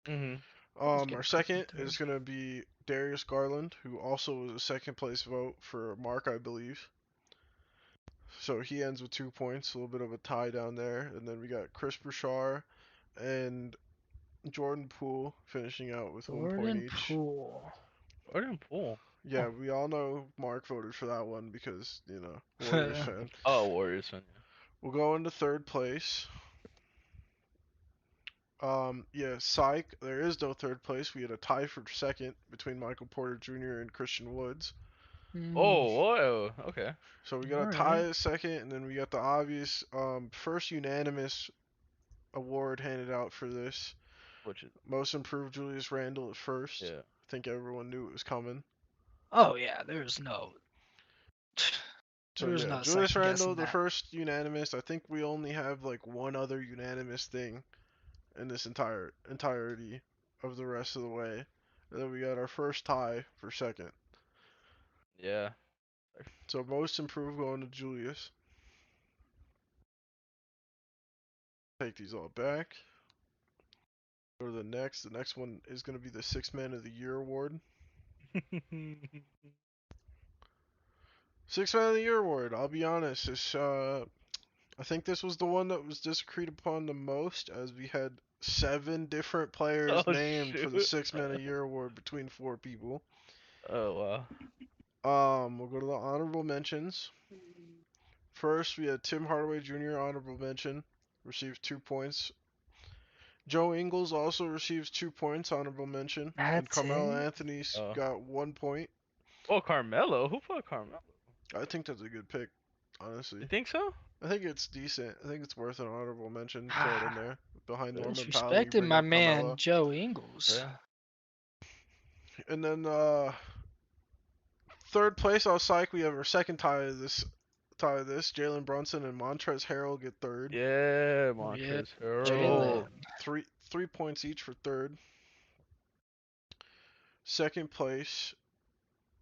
A: Mhm.
B: Let's get
C: Our
B: put in
C: second
B: third.
C: is going to be Darius Garland, who also was a second place vote for Mark, I believe. So he ends with 2 points, a little bit of a tie down there. And then we got Chris Bouchard and Jordan Poole finishing out with 1 point
B: Jordan
C: each.
B: Poole.
A: Jordan Poole.
C: Yeah, we all know Mark voted for that one because, Warriors fan.
A: Oh, Warriors fan.
C: We'll go into third place. Yeah, Psych. There is no third place. We had a tie for second between Michael Porter Jr. and Christian Woods.
B: Mm,
A: Oh, whoa. Okay.
C: So we got a
B: all
C: tie
B: right.
C: at second, and then we got the obvious first unanimous award handed out for this.
A: Which is
C: Most improved Julius Randle at first.
A: yeah.
C: I think everyone knew it was coming.
B: Oh yeah,
C: So
B: there was
C: yeah,
B: no
C: Julius
B: second
C: Randle,
B: guessing
C: the
B: that.
C: first unanimous. I think we only have like one other unanimous thing in this entirety of the rest of the way. And then we got our first tie for second.
A: Yeah.
C: So most improved going to Julius. Take these all back. Go to the next. The next one is going to be the Six Man of the Year award. Six Man of the Year award. I'll be honest. I think this was the one that was disagreed upon the most, as we had 7 different players
A: Oh
C: named for the
A: shoot.
C: Six Man of the Year award between 4 people.
A: Oh wow.
C: We'll go to the honorable mentions. First, we had Tim Hardaway Jr. honorable mention, received 2 points. Joe Ingles also receives 2 points, honorable mention, and
B: That's
C: Carmelo
B: it.
C: Anthony's
A: Oh.
C: got 1 point.
A: Oh, Carmelo. Who put Carmelo?
C: I think that's a good pick, honestly.
A: You think so?
C: I think it's decent. I think it's worth an honorable mention. Throw it in there. Behind Norman Powell, you
B: Disrespected
C: bring
B: my
C: up
B: man
C: Carmelo.
B: Joe Ingles.
A: Yeah.
C: And then third place, I was psyched. We have our second tie of this. Jalen Brunson and Montrezl Harrell get third.
A: Yeah,
B: Yeah,
A: Montrezl
C: Uh,
A: Harrell.
B: Jalen.
C: three points each for third. Second place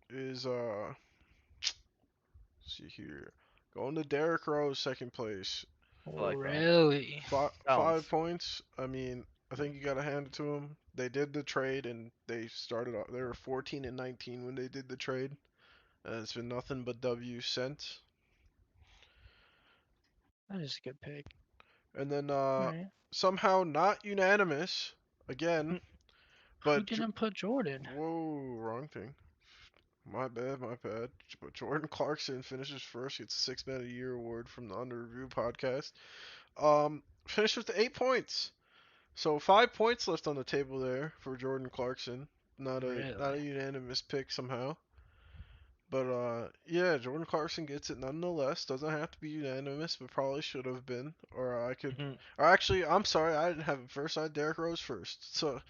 C: is let's see here, going to Derrick Rose. Second place,
A: I like that one.
B: Really?
A: That
C: five
A: one's
C: points. I mean, I think you gotta hand it to them. They did the trade and they started. They were 14 and 19 when they did the trade, and it's been nothing but W since.
B: That is a good pick.
C: And then
B: All right.
C: somehow not unanimous again,
B: Who
C: but
B: didn't put Jordan?
C: whoa, wrong thing. My bad, my bad. But Jordan Clarkson finishes first, gets a Six Man of the Year award from the Under Review podcast. Finished with 8 points. So 5 points left on the table there for Jordan Clarkson. Not a
B: Really?
C: unanimous pick somehow. But yeah, Jordan Clarkson gets it nonetheless. Doesn't have to be unanimous, but probably should have been. Or I could. Or actually, I'm sorry, I didn't have him first. I had Derrick Rose first. So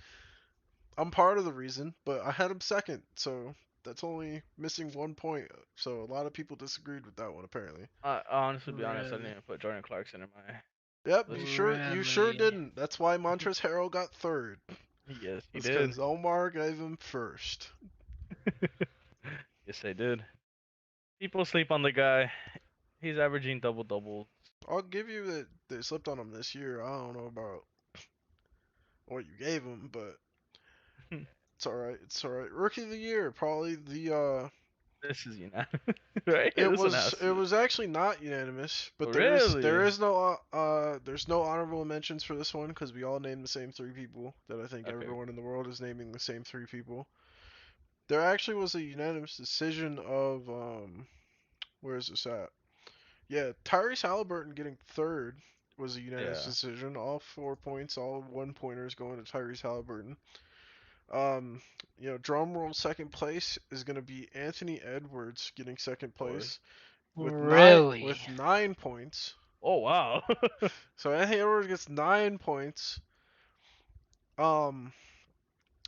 C: I'm part of the reason, but I had him second. So that's only missing 1 point. So a lot of people disagreed with that one apparently.
A: I honestly be honest, I didn't
B: Really?
A: even put Jordan Clarkson in my
C: Yep,
A: list.
C: you sure
B: Really?
C: didn't. That's why Montrezl Harrell got third.
A: Yes, he
C: It's
A: did.
C: because Omar gave him first.
A: Yes, they did. People sleep on the guy. He's averaging double doubles.
C: I'll give you that they slipped on him this year. I don't know about what you gave him, but it's all right. It's all right. Rookie of the year, probably the.
A: This is unanimous, right?
C: It
A: This one
C: was
A: has
C: it
A: to.
C: was actually not unanimous, but there
A: Really?
C: is no there's no honorable mentions for this one because we all named the same 3 people that I think
A: Okay.
C: everyone in the world is naming the same 3 people. There actually was a unanimous decision of where is this at? Yeah, Tyrese Halliburton getting third was a unanimous
A: Yeah.
C: decision. All 4 points, all 1 pointers going to Tyrese Halliburton. Um, drum roll second place is gonna be Anthony Edwards getting second
A: Of course.
C: place with nine
B: Really?
C: with 9 points.
A: Oh wow.
C: So Anthony Edwards gets 9 points. Um,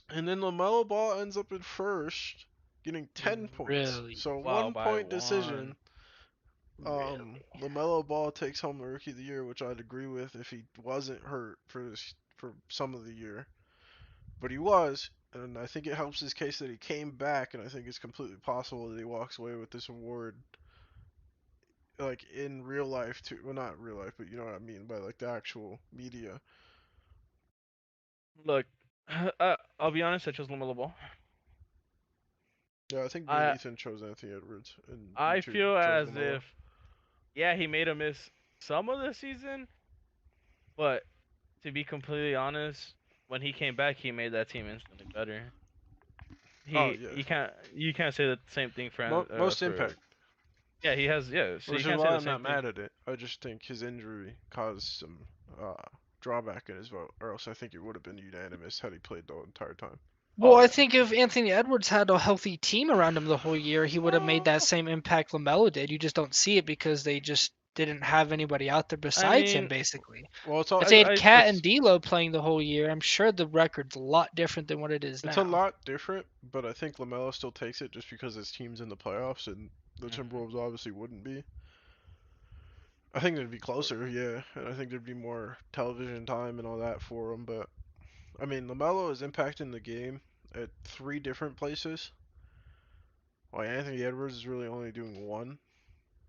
C: and then LaMelo Ball ends up in first, getting 10 points.
B: Really?
C: So
A: Wow,
C: one
A: by
C: point decision.
A: one.
B: Really?
C: LaMelo Ball takes home the Rookie of the Year, which I'd agree with if he wasn't hurt for some of the year. But he was, and I think it helps his case that he came back, and I think it's completely possible that he walks away with this award, like in real life too. Well, not real life, but you know what I mean by like the actual media.
A: Look, I'll be honest. I chose Lamelo Ball.
C: Yeah, I think me and
A: I
C: Ethan chose Anthony Edwards, and you
A: I
C: two
A: feel
C: chose
A: as
C: Lamelo.
A: if yeah, he made a miss some of the season, but to be completely honest, when he came back, he made that team instantly better.
C: Oh
A: he
C: yeah,
A: you can't say the same thing
C: most
A: for
C: impact,
A: yeah, he has, yeah, so you
C: which is
A: can't say
C: why
A: the
C: I'm
A: same
C: not
A: thing.
C: mad at it. I just think his injury caused some uh, drawback in his vote, or else I think it would have been unanimous had he played the entire time.
B: Well,
A: Oh
B: I
A: yeah.
B: think if Anthony Edwards had a healthy team around him the whole year, he would have made that
A: Uh,
B: same impact Lamelo did. You just don't see it because they just didn't have anybody out there
A: I
B: besides him,
A: mean,
B: basically.
C: Well, it's all
B: If they had Cat and
C: it's
B: D'Lo playing the whole year, I'm sure the record's a lot different than what it is
C: it's a
B: now.
C: lot different, but I think Lamelo still takes it just because his team's in the playoffs and the
A: mhm,
C: Timberwolves obviously wouldn't be. I think it'd be
A: of course.
C: closer, yeah, and I think there'd be more television time and all that for him. But I mean, Lamelo is impacting the game at three different places, while Anthony Edwards is really only doing one.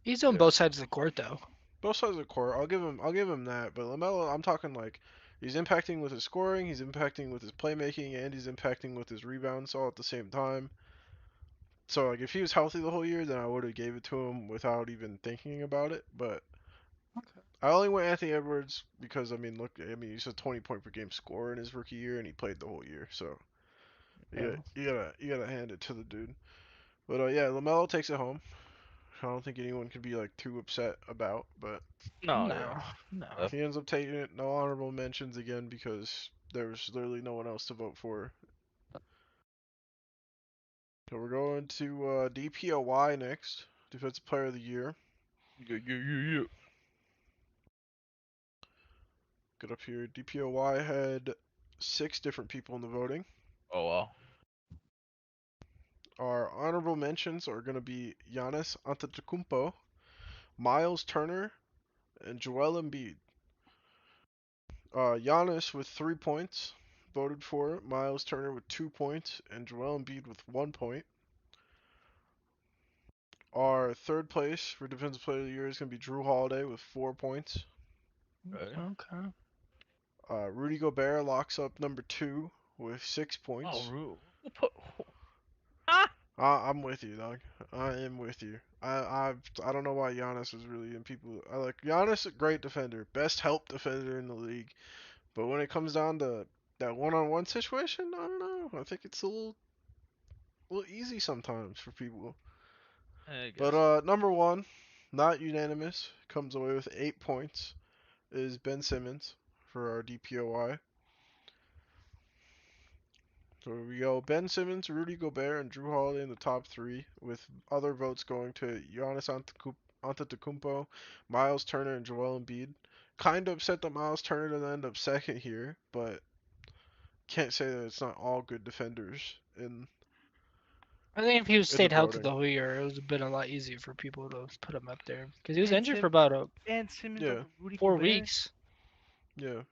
B: He's on
C: Yeah,
B: both sides of the court, though.
C: both sides of the court. I'll give him that. But Lamelo, I'm talking like he's impacting with his scoring, he's impacting with his playmaking, and he's impacting with his rebounds all at the same time. So like if he was healthy the whole year, then I would have gave it to him without even thinking about it. But I only went Anthony Edwards because I mean, look, I mean he's a 20 point per game scorer in his rookie year, and he played the whole year. So
B: Yeah.
C: you gotta hand it to the dude. But yeah, Lamelo takes it home. I don't think anyone could be like too upset about, but
A: No, yeah.
B: No, no.
C: he ends up taking it. No honorable mentions again because there was literally no one else to vote for. So we're going to DPOY next, Defensive Player of the Year.
A: Yeah, yeah, yeah, yeah.
C: Get up here. DPOY had 6 different people in the voting.
A: Oh wow.
C: Our honorable mentions are going to be Giannis Antetokounmpo, Miles Turner, and Joel Embiid. Giannis with 3 points voted for it. Miles Turner with 2 points, and Joel Embiid with 1 point. Our third place for Defensive Player of the Year is going to be Drew Holiday with 4 points.
A: Okay.
B: Okay.
C: Rudy Gobert locks up number 2 with 6 points.
A: Oh, Rue. Ah!
C: I'm with you, dog. I am with you. I don't know why Giannis is really in people. I like Giannis, a great defender, best help defender in the league. But when it comes down to that one-on-one situation, I don't know. I think it's a little easy sometimes for people.
A: I guess
C: But
A: so.
C: number one, not unanimous, comes away with 8 points, is Ben Simmons for our DPOY. So we go Ben Simmons, Rudy Gobert, and Drew Holiday in the top 3, with other votes going to Giannis Antetokounmpo, Miles Turner, and Joel Embiid. Kind of upset that Miles Turner didn't end up second here, but can't say that it's not all good defenders
B: I think if he was
C: in the
B: stayed healthy
C: voting.
B: the whole year, it would have been a lot easier for people to put him up there because he was
A: Ben
B: injured for
A: Sim
B: about
A: Ben Simmons
C: Yeah,
A: over Rudy
B: 4 weeks.
C: yeah.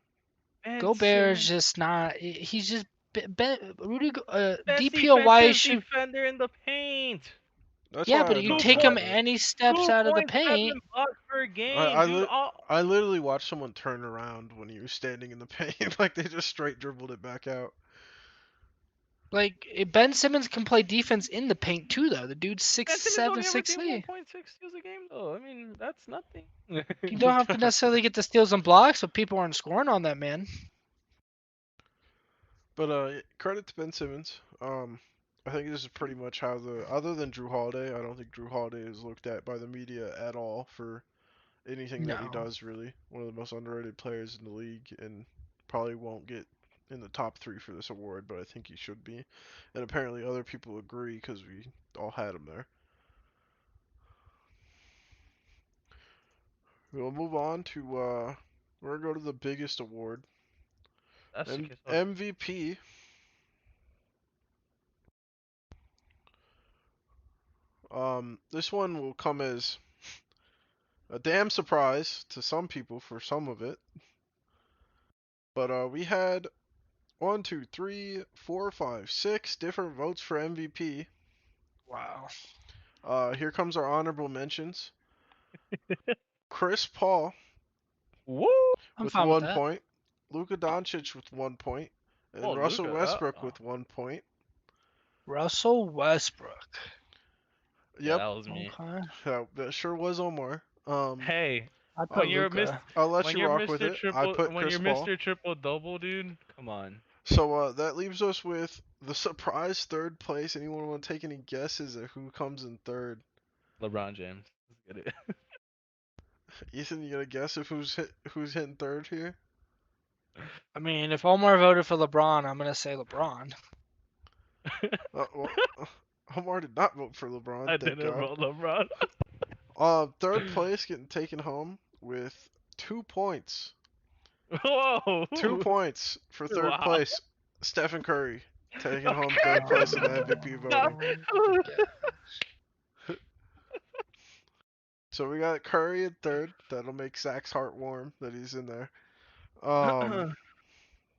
A: Ben
B: Gobert is
A: Simmons,
B: just not. He's just
A: best
B: DPOY
A: defensive
B: should.
A: defender in the paint.
C: That's
B: Yeah,
C: why
B: but
C: I'm
B: you
C: not
A: Two
B: take
C: mad
B: him
A: point,
C: at it.
B: any steps
A: two
B: out of the
A: point seven
B: paint,
A: blocks per
C: I
A: game,
C: I,
A: dude.
C: li- I literally watched someone turn around when he was standing in the paint, like they just straight dribbled it back out.
B: like Ben Simmons can play defense in the paint too, though. The dude's six
A: Ben Simmons
B: seven,
A: only
B: six
A: averaging
B: eight.
A: 1.6 steals a game, though. I mean, that's nothing.
B: You don't have to necessarily get the steals and blocks, but people aren't scoring on that man.
C: But credit to Ben Simmons. I think this is pretty much how the other than Drew Holiday, I don't think Drew Holiday is looked at by the media at all for anything that he
B: No.
C: does. Really, one of the most underrated players in the league, and probably won't get in the top 3 for this award, but I think he should be. And apparently other people agree because we all had him there. We'll move on to we're gonna go to the biggest award,
A: That's the case. Oh,
C: MVP. This one will come as a damn surprise to some people for some of it. But we had 6 different votes for MVP.
B: Wow.
C: Here comes our honorable mentions. Chris Paul
A: woo!
B: I'm
C: with
B: fine with
C: one
B: that.
C: point, Luka Doncic with 1 point,
A: Oh,
C: and Russell
A: Luca.
C: Westbrook with 1 point.
B: Russell Westbrook.
A: Yeah,
C: Yep,
A: that was me.
B: Okay.
C: that sure was Omar.
A: Hey,
B: I
A: when
B: put
A: you're
B: Luca.
C: I'll let
A: when
C: you
A: you're
C: rock with
A: Mr.
C: it. I
A: Triple,
C: put
A: when
C: Chris
A: you're
C: Paul.
A: Mr. Triple Double, dude, come on.
C: So that leaves us with the surprise third place. Anyone want to take any guesses at who comes in third?
A: LeBron James. Let's get it.
C: Ethan, you gonna guess if who's hitting third here?
B: I mean, if Omar voted for LeBron, I'm gonna say LeBron.
C: Well, Omar did not vote for LeBron,
A: I
C: thank
A: didn't
C: God.
A: vote LeBron.
C: Third place getting taken home with 2 points. Two
A: Whoa!
C: points for third
A: Wow.
C: place. Stephen Curry taking home
A: Okay.
C: third place in the MVP
A: No.
C: voting.
B: Oh, yeah.
C: So we got Curry in third. That'll make Zach's heart warm that he's in there. Um,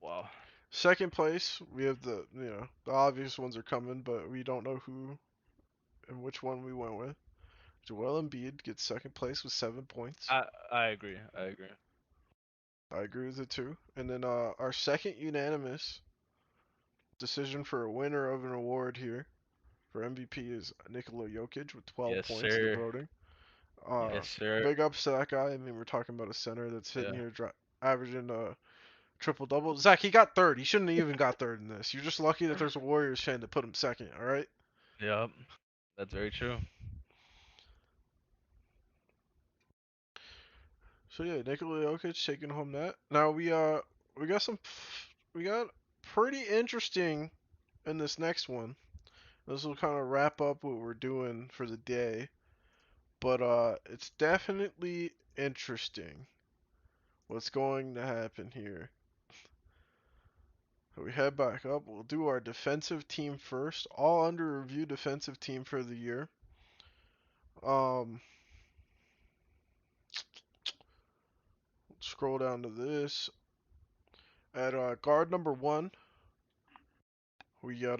A: Wow.
C: Second place, we have the obvious ones are coming, but we don't know who and which one we went with. Joel Embiid gets second place with 7 points.
A: I agree. I agree.
C: I agree with it too. And then our second unanimous decision for a winner of an award here for MVP is Nikola Jokic with 12
A: Yes,
C: points in the
A: sir.
C: voting. Uh,
A: Yes, sir.
C: Big ups to that guy. I mean, we're talking about a center that's sitting
A: Yeah.
C: here averaging triple double. Zach, he got third. He shouldn't have even got third in this. You're just lucky that there's a Warriors fan that put him second. All right.
A: Yep. That's very true.
C: So yeah, Nikola Jokic taking home that. Now we got we got pretty interesting in this next one. This will kind of wrap up what we're doing for the day. But it's definitely interesting what's going to happen here. So we head back up. We'll do our defensive team first. All under review defensive team for the year. Um, Scroll down to this. At guard number 1, we got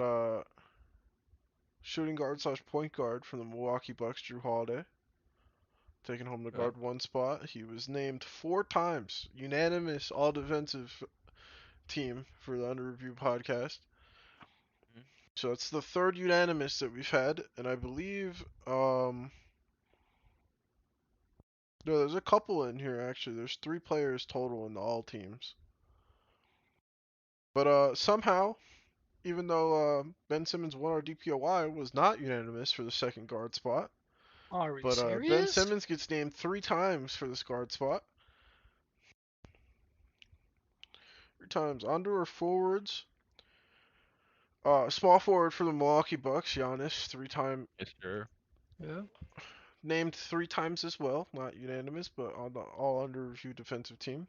C: shooting guard slash point guard from the Milwaukee Bucks, Drew Holiday, taking home the
A: Okay.
C: guard 1 spot. He was named 4 times, unanimous all defensive team for the under review podcast.
A: Mhm.
C: So it's the third unanimous that we've had, and I believe no, there's a couple in here actually. There's 3 players total in all teams. But somehow, even though Ben Simmons won our DPOY, was not unanimous for the second guard spot.
B: Are we
C: But Ben
B: serious?
C: Simmons gets named 3 times for this guard spot. 3 times. Under or forwards? Small forward for the Milwaukee Bucks, Giannis, 3-time
A: Yes, sir.
B: Yeah.
C: named 3 times as well. Not unanimous, but on the all under review defensive team.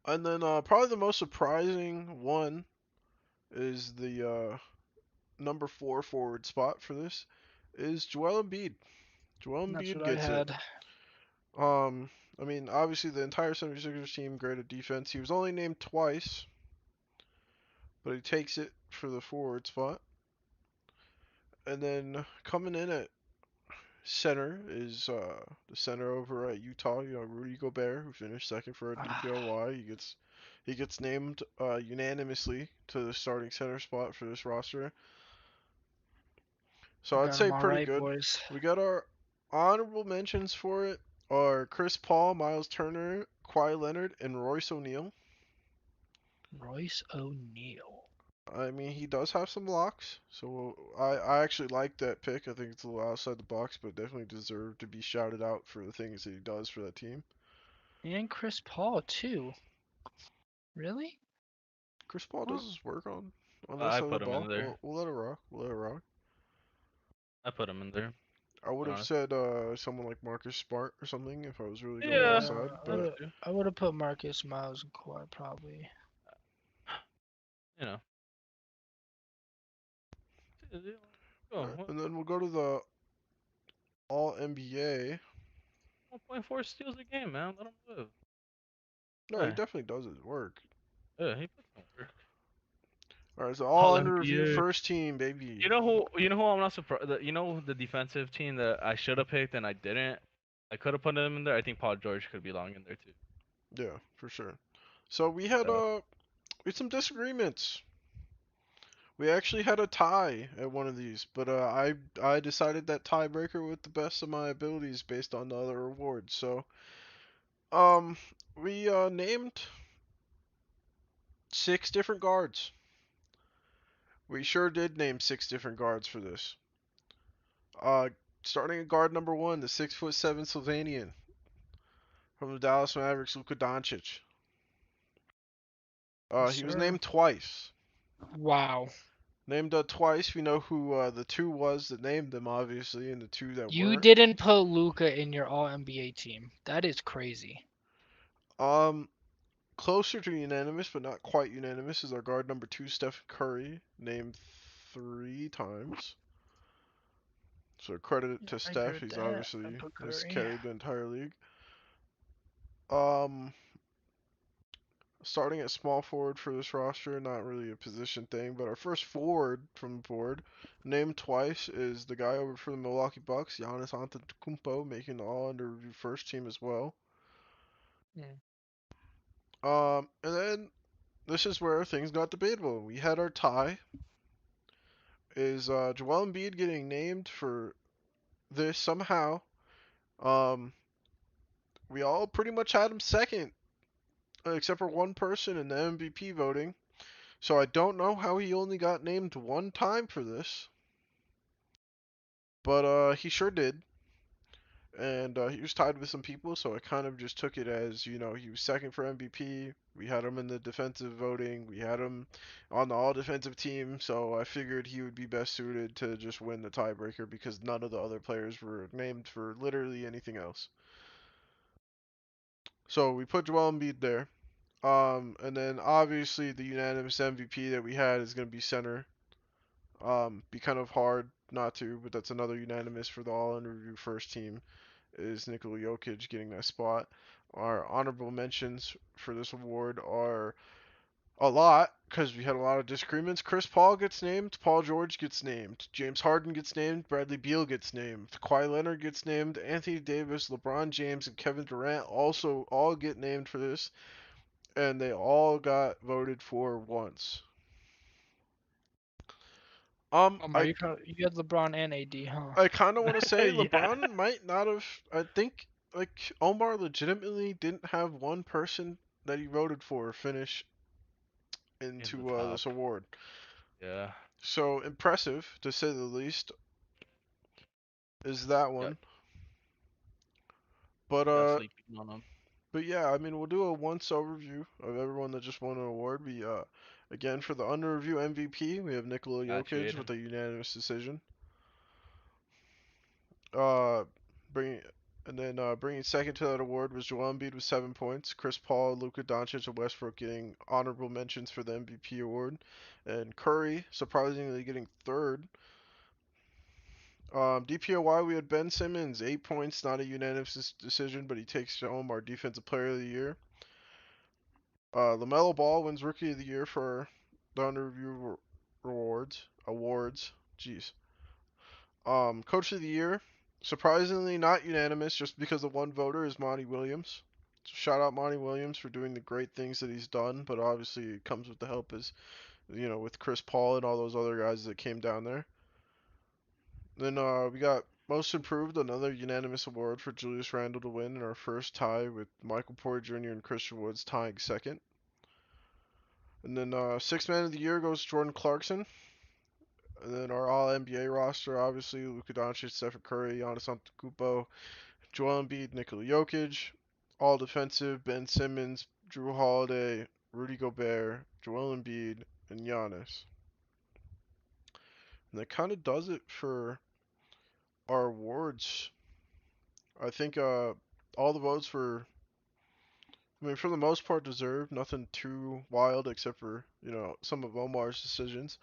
C: And then probably the most surprising one is the number 4 forward spot for this is Joel Embiid. Joel
B: That's
C: Embiid
B: what I
C: gets it.
B: had.
C: Um, I mean, obviously the entire 76ers team great at defense. He was only named twice, but he takes it for the forward spot. And then coming in at center is the center over at Utah. Rudy Gobert, who finished second for a DPOY. He gets named unanimously to the starting center spot for this roster. So
B: We
C: I'd
B: got
C: say
B: them all
C: pretty
B: right,
C: good.
B: boys.
C: We got our honorable mentions for it are Chris Paul, Miles Turner, Kawhi Leonard, and Royce O'Neal.
B: Royce O'Neal.
C: I mean, he does have some locks, so I actually like that pick. I think it's a little outside the box, but definitely deserved to be shouted out for the things that he does for that team.
B: And Chris Paul, too. Really?
C: Chris Paul does his work on this
A: I
C: side of the
A: put him in
C: ball.
A: there.
C: We'll let it rock. We'll let it rock.
A: I put him in there.
C: I would
A: Be
C: have
A: honest.
C: said someone like Marcus Smart or something if I was really going
A: Yeah.
C: outside,
B: I
C: but
A: That's
B: would
A: true.
B: I would have put Marcus, Miles, and Kawhi probably.
A: You know. Oh,
C: alright. And then we'll go to the All NBA.
A: 1.4 steals a game, man. Let him live.
C: No, he
A: Hey.
C: definitely does his work.
A: Yeah, he puts some work.
C: All right, so
A: All
C: all under review
A: NBA.
C: first team, baby.
A: You know who I'm not surprised. You know the defensive team that I should have picked and I didn't. I could have put him in there. I think Paul George could belong in there too.
C: Yeah, for sure. So we had some disagreements. We actually had a tie at one of these, but I decided that tiebreaker with the best of my abilities based on the other awards. So um we named 6 different guards. We sure did name 6 different guards for this. Uh, Starting at guard number 1, the 6'7" Slovenian from the Dallas Mavericks, Luka Doncic.
B: Yes,
C: He was
B: sir.
C: named twice.
B: Wow.
C: Named twice. We know who the 2 was that named them, obviously, and the 2 that
B: You
C: weren't.
B: didn't put Luca in your All NBA team. That is crazy.
C: Um, Closer to unanimous, but not quite unanimous, is our guard number 2, Stephen Curry, named 3 times. So credit to
B: I agree
C: Steph.
B: with
C: He's
B: that. I
C: obviously
B: put
C: has
B: Curry.
C: carried the entire league. Um, Starting at small forward for this roster, not really a position thing, but our first forward from the board, named twice, is the guy over for the Milwaukee Bucks, Giannis Antetokounmpo, making the All Under Review first team as well.
B: Hmm.
C: And then this is where things got debatable. We had our tie. Is Joel Embiid getting named for this somehow? Um, we all pretty much had him second, except for one person in the MVP voting. So I don't know how he only got named one time for this, but he sure did. And he was tied with some people, so I kind of just took it as, he was second for MVP. We had him in the defensive voting. We had him on the all defensive team, so I figured he would be best suited to just win the tiebreaker because none of the other players were named for literally anything else. So we put Joel Embiid there. And then obviously the unanimous MVP that we had is going to be center. Be kind of hard not to, but that's another unanimous for the All Under Review first team is Nikola Jokic getting that spot. Our honorable mentions for this award are a lot because we had a lot of disagreements. Chris Paul gets named, Paul George gets named, James Harden gets named, Bradley Beal gets named, Kawhi Leonard gets named, Anthony Davis, LeBron James, and Kevin Durant also all get named for this, and they all got voted for once.
B: Omar, you had LeBron and AD, huh?
C: I kind of want to say
A: Yeah.
C: LeBron might not have. I think like Omar legitimately didn't have one person that he voted for finish
A: In the
C: into
A: top.
C: this award.
A: Yeah.
C: So impressive to say the least is that
A: Yeah.
C: one. But
A: Yeah.
C: uh,
A: Sleeping on them.
C: but yeah, I mean we'll do a once overview of everyone that just won an award. We again for the under review MVP we have Nikola
A: Got you,
C: Jokic
A: Aiden.
C: with a unanimous decision. Uh, bringing bringing second to that award was Joel Embiid with 7 points. Chris Paul, Luka Doncic, and Westbrook getting honorable mentions for the MVP award, and Curry surprisingly getting third. DPOY we had Ben Simmons, 8 points, not a unanimous decision, but he takes home our Defensive Player of the Year. LaMelo Ball wins Rookie of the Year for the under review awards. Jeez. Coach of the Year, surprisingly not unanimous, just because the one voter is Monty Williams. So shout out Monty Williams for doing the great things that he's done, but obviously it comes with the help with Chris Paul and all those other guys that came down there. Then we got Most Improved, another unanimous award for Julius Randle to win in our first tie with Michael Porter Jr. and Christian Woods tying second. And then Sixth Man of the Year goes Jordan Clarkson. And then our All NBA roster, obviously Luka Doncic, Stephen Curry, Giannis Antetokounmpo, Joel Embiid, Nikola Jokic, all defensive, Ben Simmons, Drew Holiday, Rudy Gobert, Joel Embiid, and Giannis. And that kind of does it for our awards. I think all the votes were, I mean, for the most part, deserved. Nothing too wild except for, some of Omar's decisions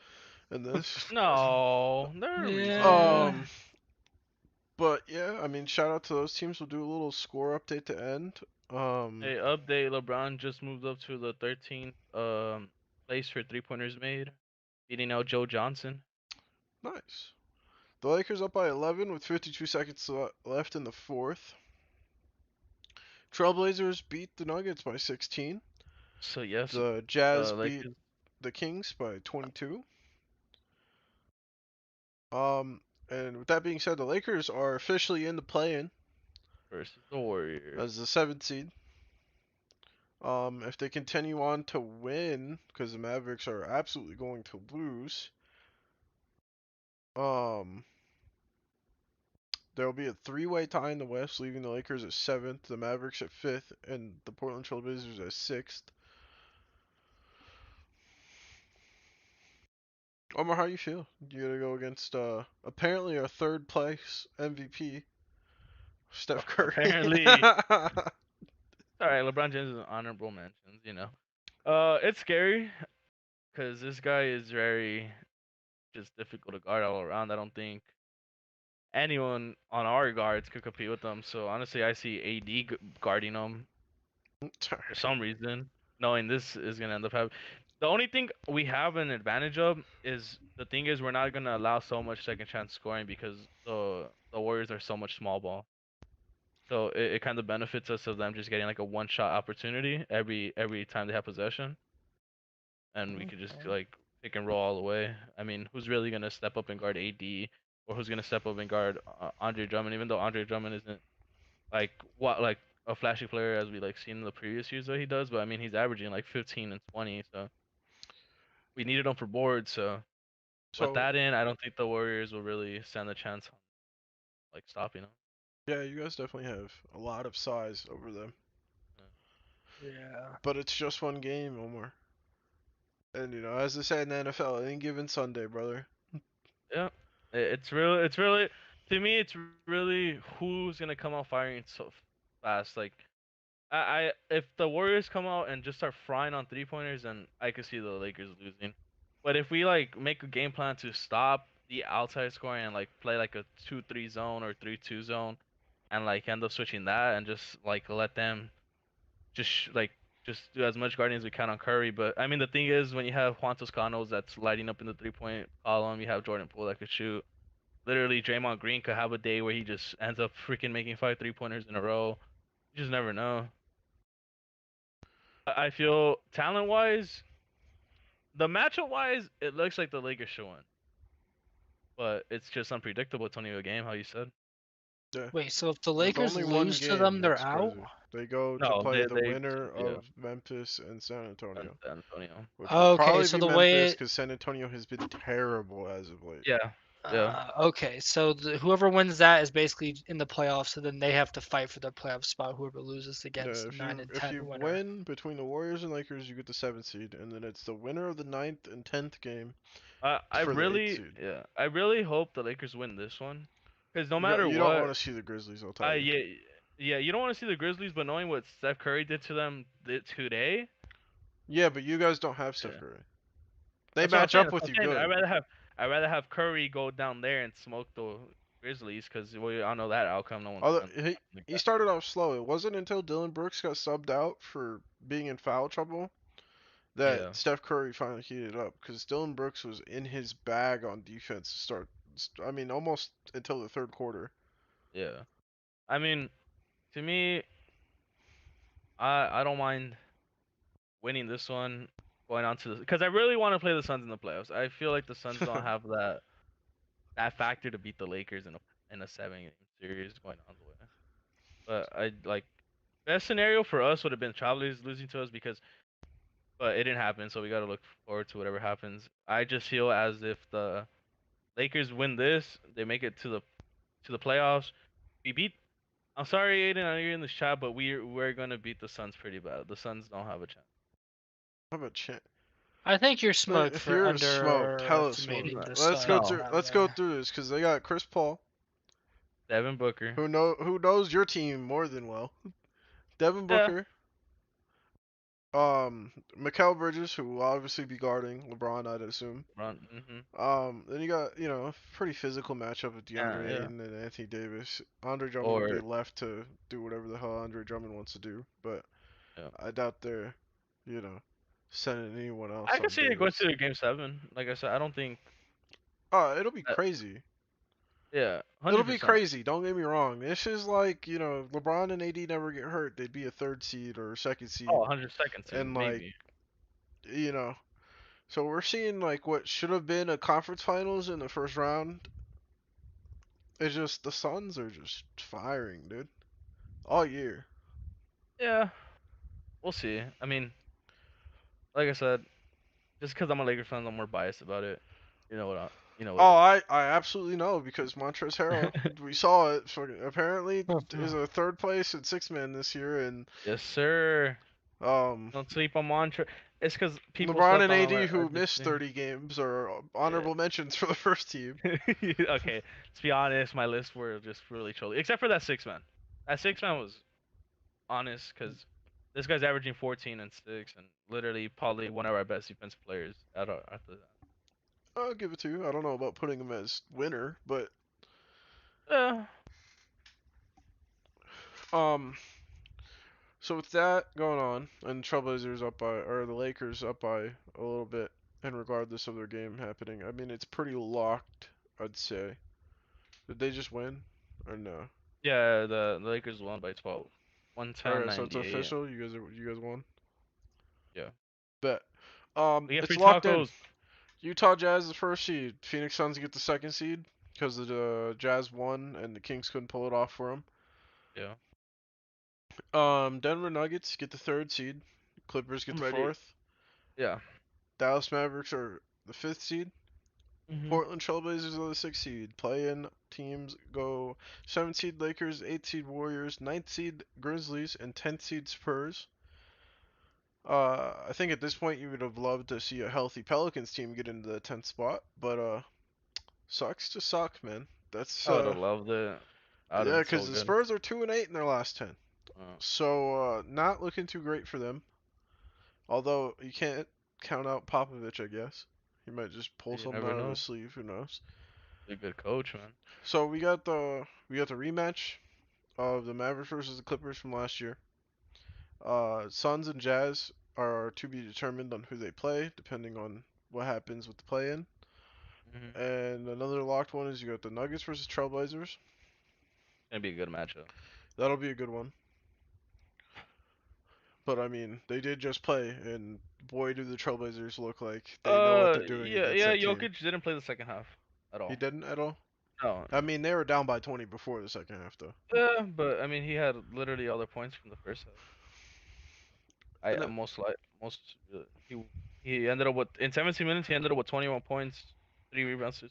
C: in this.
A: No, there are reasonable.
B: Yeah.
C: Um, but yeah, I mean, shout out to those teams. We'll do a little score update to end.
A: Hey, update. LeBron just moved up to the 13th place for three pointers made, beating out Joe Johnson.
C: Nice. The Lakers up by 11 with 52 seconds left in the fourth. Trailblazers beat the Nuggets by 16.
A: So yes,
C: The Jazz beat
A: Lakers
C: the Kings by 22. Um, and with that being said, the Lakers are officially in the play-in
A: versus the Warriors.
C: as the seventh seed. If they continue on to win, because the Mavericks are absolutely going to lose, um, there'll be a three-way tie in the West, leaving the Lakers at seventh, the Mavericks at fifth, and the Portland Trail Blazers at sixth. Omar, how you feel? You gotta go against apparently our third place MVP, Steph Curry.
A: Apparently, all right. LeBron James is an honorable mentions. It's scary because this guy is very just difficult to guard all around. I don't think anyone on our guards could compete with him. So honestly, I see AD guarding him for some reason, knowing this is gonna end up having. The only thing we have an advantage of is the thing is we're not gonna allow so much second chance scoring because the Warriors are so much small ball. So it kind of benefits us of them just getting like a one shot opportunity every time they have possession, and we could just
B: Okay.
A: like pick and roll all the way. I mean, who's really gonna step up and guard AD, or who's gonna step up and guard Andre Drummond? Even though Andre Drummond isn't like what like a flashy player as we like seen in the previous years that he does, but I mean he's averaging like 15 and 20, so we needed him for boards. So put
C: So
A: that in, I don't think the Warriors will really stand a chance on like stopping him.
C: yeah, you guys definitely have a lot of size over them,
B: Yeah.
C: but it's just one game, Omar. And as they say in the NFL, any given Sunday, brother.
A: Yeah, it's really, to me, it's really who's gonna come out firing so fast. Like, if the Warriors come out and just start frying on 3 pointers, then I could see the Lakers losing. But if we like make a game plan to stop the outside scoring and like play like a 2-3 zone or 3-2 zone, and like end up switching that and just like let them just just do as much guarding as we can on Curry. But I mean, the thing is, when you have Juan Toscanos that's lighting up in the 3 point column, you have Jordan Poole that could shoot. Literally, Draymond Green could have a day where he just ends up freaking making 5 3 pointers in a row. You just never know. I feel talent wise, the matchup wise, it looks like the Lakers should win, but it's just unpredictable. It's only a game, how you said.
C: Yeah.
B: Wait, so if the
C: With
B: Lakers
C: only one
B: lose to
C: game,
B: them, they're
C: it's
B: out?
C: crazy. They go to
A: No,
C: play the
A: they
C: winner
A: yeah,
C: of Memphis and San Antonio,
A: San Antonio.
C: which will
B: Okay,
C: probably
B: so
C: be
B: the way
C: Memphis
B: it
C: because San Antonio has been terrible as of late.
A: Yeah, yeah.
B: okay, so whoever wins that is basically in the playoffs, so then they have to fight for their playoff spot. Whoever loses against
C: Yeah,
B: the
C: if
B: 9
C: you
B: and
C: if
B: 10
C: you
B: winner.
C: win between the Warriors and Lakers, you get the seventh seed, and then it's the winner of the ninth and 10th game for the eighth seed.
A: I really hope the Lakers win this one, because no
C: You got
A: matter
C: you don't
A: what,
C: want to see the Grizzlies, I'll tell you.
A: yeah, yeah, you don't want to see the Grizzlies, but knowing what Steph Curry did to them today,
C: Yeah, but you guys don't have Steph
A: yeah,
C: Curry. They
A: that's what I'm
C: match
A: saying.
C: up
A: That's
C: with
A: what
C: you
A: I'm saying.
C: good.
A: I'd rather have Curry go down there and smoke the Grizzlies, because we all know that outcome. No one's
C: Although
A: gonna like
C: he
A: that.
C: started off slow. It wasn't until Dylan Brooks got subbed out for being in foul trouble that
A: Yeah,
C: Steph Curry finally heated up because Dylan Brooks was in his bag on defense to start. I mean, almost until the third quarter.
A: yeah. I mean, to me, I don't mind winning this one, going on to the, because I really want to play the Suns in the playoffs. I feel like the Suns don't have that factor to beat the Lakers in a 7 game series going on the way. But I like best scenario for us would have been Travelers losing to us because but it didn't happen, so we gotta look forward to whatever happens. I just feel as if the Lakers win this, they make it to the playoffs. We beat I'm sorry, Aiden, I know you're in the chat, but we're gonna beat the Suns pretty bad. The Suns don't have a chance.
C: How about Chan?
B: I think you're smoked
C: If
B: for
C: you're smoked, hella smoked.
B: underestimating the
C: Let's go
B: Suns
A: No,
C: through.
B: down
C: Let's go
B: there.
C: through this because they got Chris Paul,
A: Devin Booker.
C: who knows your team more than well. Devin
A: Yeah,
C: Booker, Mikal Bridges, who will obviously be guarding LeBron, I'd assume.
A: run. Mhm.
C: Then you got, a pretty physical matchup with DeAndre
A: Yeah.
C: Ayton and Anthony Davis. Andre Drummond will be
A: Or
C: left to do whatever the hell Andre Drummond wants to do, but
A: yeah.
C: I doubt they're, you know, sending anyone else
A: I can
C: on
A: see it going
C: Davis.
A: to game seven. Like I said, I don't think
C: Oh, it'll be
A: that.
C: crazy.
A: Yeah,
C: It'll
A: hundred
C: be
A: percent.
C: crazy. Don't get me wrong. This is like, LeBron and AD never get hurt. They'd be a third seed or a second
A: Oh,
C: seed.
A: 100 seconds too,
C: And like,
A: maybe.
C: you know, so we're seeing like what should have been a conference finals in the first round. It's just the Suns are just firing, dude. All year.
A: Yeah. we'll see. I mean, like I said, just because I'm a Lakers fan, I'm more biased about it. You know what? You know what
C: Oh,
A: it
C: I absolutely know because Montrezl Harrell,
A: is.
C: we saw it. Apparently, is a third place and six man this year, and
A: Yes, sir.
C: um,
A: Don't sleep on Montre. It's because people
C: LeBron
A: slept
C: and
A: on him
C: AD
A: at
C: who
A: this
C: missed
A: thing.
C: 30 games are
A: Yeah.
C: honorable mentions for the first team.
A: Okay, let's be honest. My lists were just really trolly, except for that six man. That six man was honest because this guy's averaging 14 and six, and literally probably one of our best defensive players after that.
C: I'll give it to you. I don't know about putting him as winner, but
A: Uh,
C: um, so with that going on, and Trailblazers up by, or the Lakers up by a little bit, and regardless of their game happening, I mean it's pretty locked, I'd say. Did they just win, or no?
A: yeah, the Lakers won by 12,
C: Okay, so it's
A: 110-98.
C: official. You guys won.
A: Yeah,
C: Bet.
A: we get
C: It's
A: free
C: locked in.
A: tacos.
C: Utah Jazz the first seed. Phoenix Suns get the second seed because the Jazz won and the Kings couldn't pull it off for them.
A: Yeah,
C: Denver Nuggets get the third seed. Clippers get
A: I'm
C: the
A: ready.
C: fourth.
A: Yeah.
C: Dallas Mavericks are the fifth seed.
A: Mhm.
C: Portland Trailblazers are the sixth seed. Play-in teams go seventh seed Lakers, eighth seed Warriors, ninth seed Grizzlies, and tenth seed Spurs. I think at this point you would have loved to see a healthy Pelicans team get into the 10th spot, but sucks to suck, man. That's
A: I would have loved it. That would have
C: yeah,
A: been
C: because
A: so
C: the
A: good.
C: Spurs are 2-8 in their last 10,
A: Uh,
C: so not looking too great for them. Although you can't count out Popovich, I guess he might just pull
A: you
C: something
A: never
C: out of his
A: know.
C: sleeve. Who knows?
A: He's a good coach, man.
C: So we got the rematch of the Mavericks versus the Clippers from last year. Suns and Jazz are to be determined on who they play, depending on what happens with the play-in.
A: Mhm.
C: And another locked one is you got the Nuggets versus Trailblazers.
A: Gonna be a good matchup.
C: That'll be a good one. But I mean, they did just play, and boy, do the Trailblazers look like they know what they're doing
A: Yeah,
C: against
A: yeah.
C: that team.
A: Jokic didn't play the second half at
C: He
A: all.
C: didn't at all.
A: No.
C: I mean, they were down by 20 before the second half, though.
A: Yeah, but I mean, he had literally all the points from the first half.
C: And then
A: Most he ended up with in 17 minutes. He ended up with 21 points, three rebounds.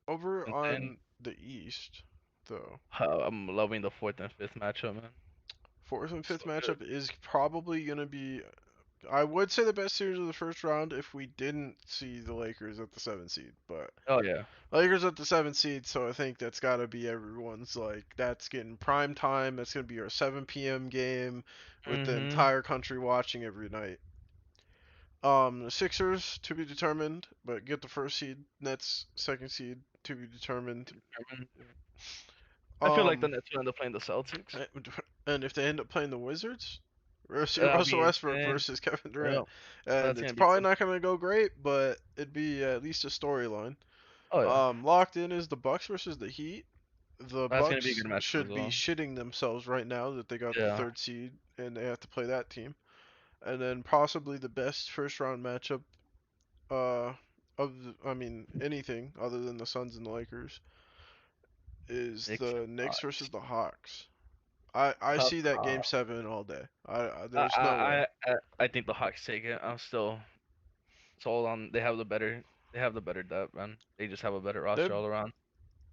C: over
A: Insane.
C: on the East, though,
A: I'm loving the fourth and fifth matchup, man.
C: fourth and
A: So
C: fifth
A: good.
C: matchup is probably gonna be, I would say, the best series of the first round if we didn't see the Lakers at the 7th seed, but
A: Oh yeah.
C: Lakers at the 7th seed, so I think that's got to be everyone's, like, that's getting prime time. That's going to be our 7 p.m. game with the
A: Mhm.
C: entire country watching every night. The Sixers to be determined, but get the first seed. Nets second seed to be determined.
A: I feel like the
C: Um,
A: Nets will end up playing the Celtics.
C: and if they end up playing the Wizards,
A: That'll
C: Russell
A: be
C: Westbrook
A: insane.
C: versus Kevin
A: Yeah,
C: Durant, and
A: that's
C: it's
A: gonna be
C: probably
A: good.
C: not going to go great, but it'd be at least a storyline.
A: Oh yeah,
C: Locked in is the Bucks versus the Heat. The
A: that's gonna be a good
C: Bucks
A: matchup as
C: should be
A: well.
C: shitting themselves right now that they got the
A: Yeah,
C: third seed and they have to play that team. And then possibly the best first round matchup I mean anything other than the Suns and the Lakers is
A: Knicks and
C: the Knicks versus
A: Hawks.
C: the Hawks. I
A: Tough
C: see that game
A: call.
C: 7 all day.
A: I
C: There's no way.
A: I I I think the Hawks take it. I'm still sold on. They have the better. They have the better depth, man. They just have a better
C: They
A: roster all around.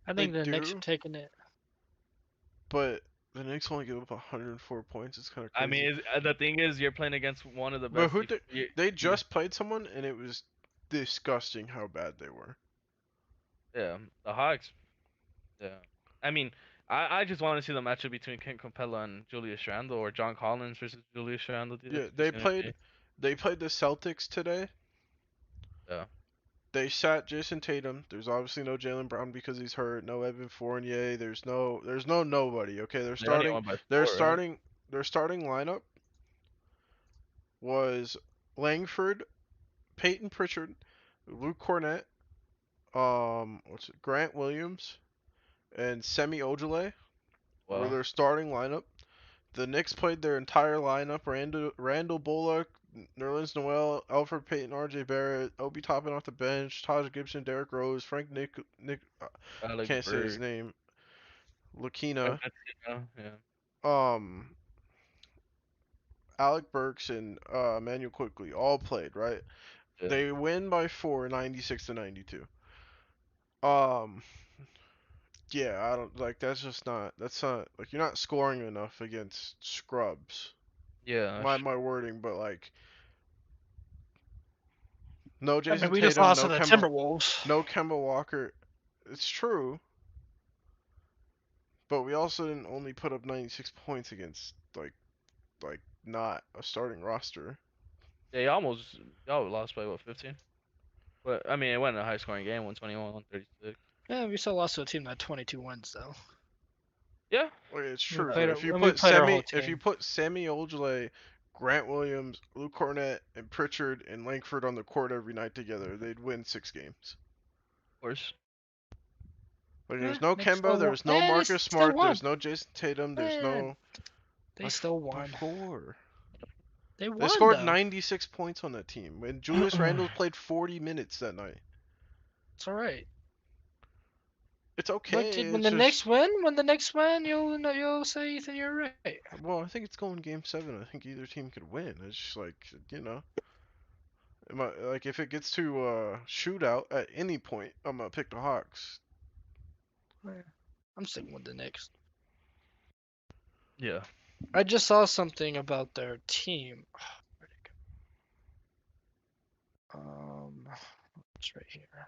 B: I
C: they
B: think the Knicks are
C: do,
B: taking it.
C: but the Knicks only give up 104 points. It's kind of
A: I mean,
C: crazy.
A: the thing is, you're playing against one of the
C: But
A: best.
C: they just played someone and it was disgusting how bad they were.
A: Yeah, the Hawks. Yeah. I mean, I just want to see the matchup between Ken Capella and Julius Randle or John Collins versus Julius Randle, dude.
C: Yeah,
A: That's just gonna be
C: they played the Celtics today.
A: yeah.
C: They sat Jason Tatum. There's obviously no Jalen Brown because he's hurt. No Evan Fournier. There's no nobody. Okay,
A: They only won by
C: they're
A: 4, right?
C: starting their starting lineup was Langford, Peyton Pritchard, Luke Cornett, Grant Williams, and Semi Ojeleye were
A: Well,
C: their starting lineup. The Knicks played their entire lineup: Randall Bullock, Nerlens Noel, Alfred Payton, R.J. Barrett, Obi Toppin off the bench, Taj Gibson, Derrick Rose, Nick,
A: Alec
C: can't say his
A: Burke,
C: name, Lakina,
A: Evan, yeah.
C: um, Alec Burks, and Emmanuel Quickly all played, right?
A: Yeah.
C: They win by 4, 96-92. Um, yeah, I don't like that's just not that's not like you're not scoring enough against scrubs.
A: Yeah.
C: My wording, but like no
B: I mean,
C: Jason
B: we just
C: Tatum,
B: lost to the Timberwolves.
C: no Kemba Walker. It's true, but we also didn't only put up 96 points against like not a starting roster.
A: Yeah, y'all lost by what, 15? But I mean, it wasn't a high scoring game, 121, 136.
B: Yeah, we still lost to a team that had 22 wins though.
A: Yeah.
C: Like, it's
B: We
C: true, but
B: played
C: if you
B: and we
C: put
B: played our whole team.
C: Semi Ojeleye, Grant Williams, Luke Cornett, and Pritchard and Langford on the court every night together, they'd win 6 games.
A: Of course.
C: But
B: Yeah,
C: there's no
B: they
C: Kemba,
B: still won.
C: there's no
B: They
C: Marcus
B: still
C: Smart,
B: won.
C: there's no Jason Tatum, there's
B: Man,
C: no
B: they still
C: by
B: won.
C: 4.
B: They
C: They
B: won
C: scored
B: though.
C: 96 points on that team. And Julius Randle played 40 minutes that night.
B: It's all right.
C: It's
B: Look,
C: okay.
B: kid, when
C: It's
B: the Knicks
C: just
B: win, you'll say Ethan, you're right.
C: well, I think it's going game 7. I think either team could win. It's just like. Like if it gets to shootout at any point, I'm gonna pick the Hawks.
B: I'm sticking with the Knicks.
A: Yeah.
B: I just saw something about their team. Where'd it go? It's right here.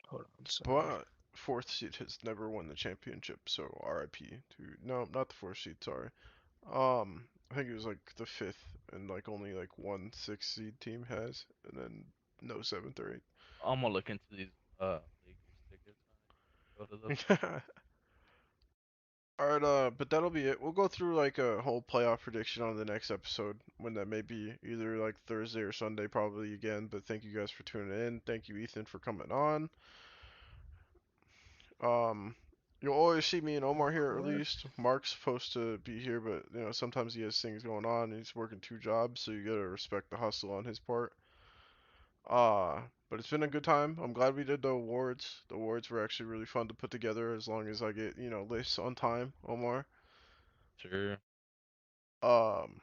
B: Hold on, sorry.
C: But 4th seed has never won the championship, so RIP to no, not the 4th seed. Sorry. I think it was like the 5th, and like only like one 6th seed team has, and then no 7th or
A: I'm gonna look into these Lakers tickets. Go to the
C: 8th. Alright, but that'll be it. We'll go through like a whole playoff prediction on the next episode, when that may be either like Thursday or Sunday, probably again. But thank you guys for tuning in. Thank you, Ethan, for coming on. Um, you'll always see me and Omar
B: Of
C: here at
B: course.
C: least. Mark's supposed to be here, but sometimes he has things going on and he's working 2 jobs, so you gotta respect the hustle on his part. But it's been a good time. I'm glad we did the awards. The awards were actually really fun to put together, as long as I get lists on time, Omar.
A: sure.
C: Um,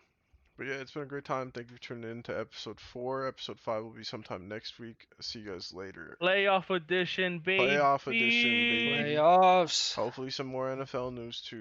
C: but yeah, it's been a great time. Thank you for tuning in to episode 4. Episode 5 will be sometime next week. See you guys later.
A: Playoff edition, baby.
C: Playoff edition, baby.
B: Playoffs.
C: Hopefully some more NFL news too.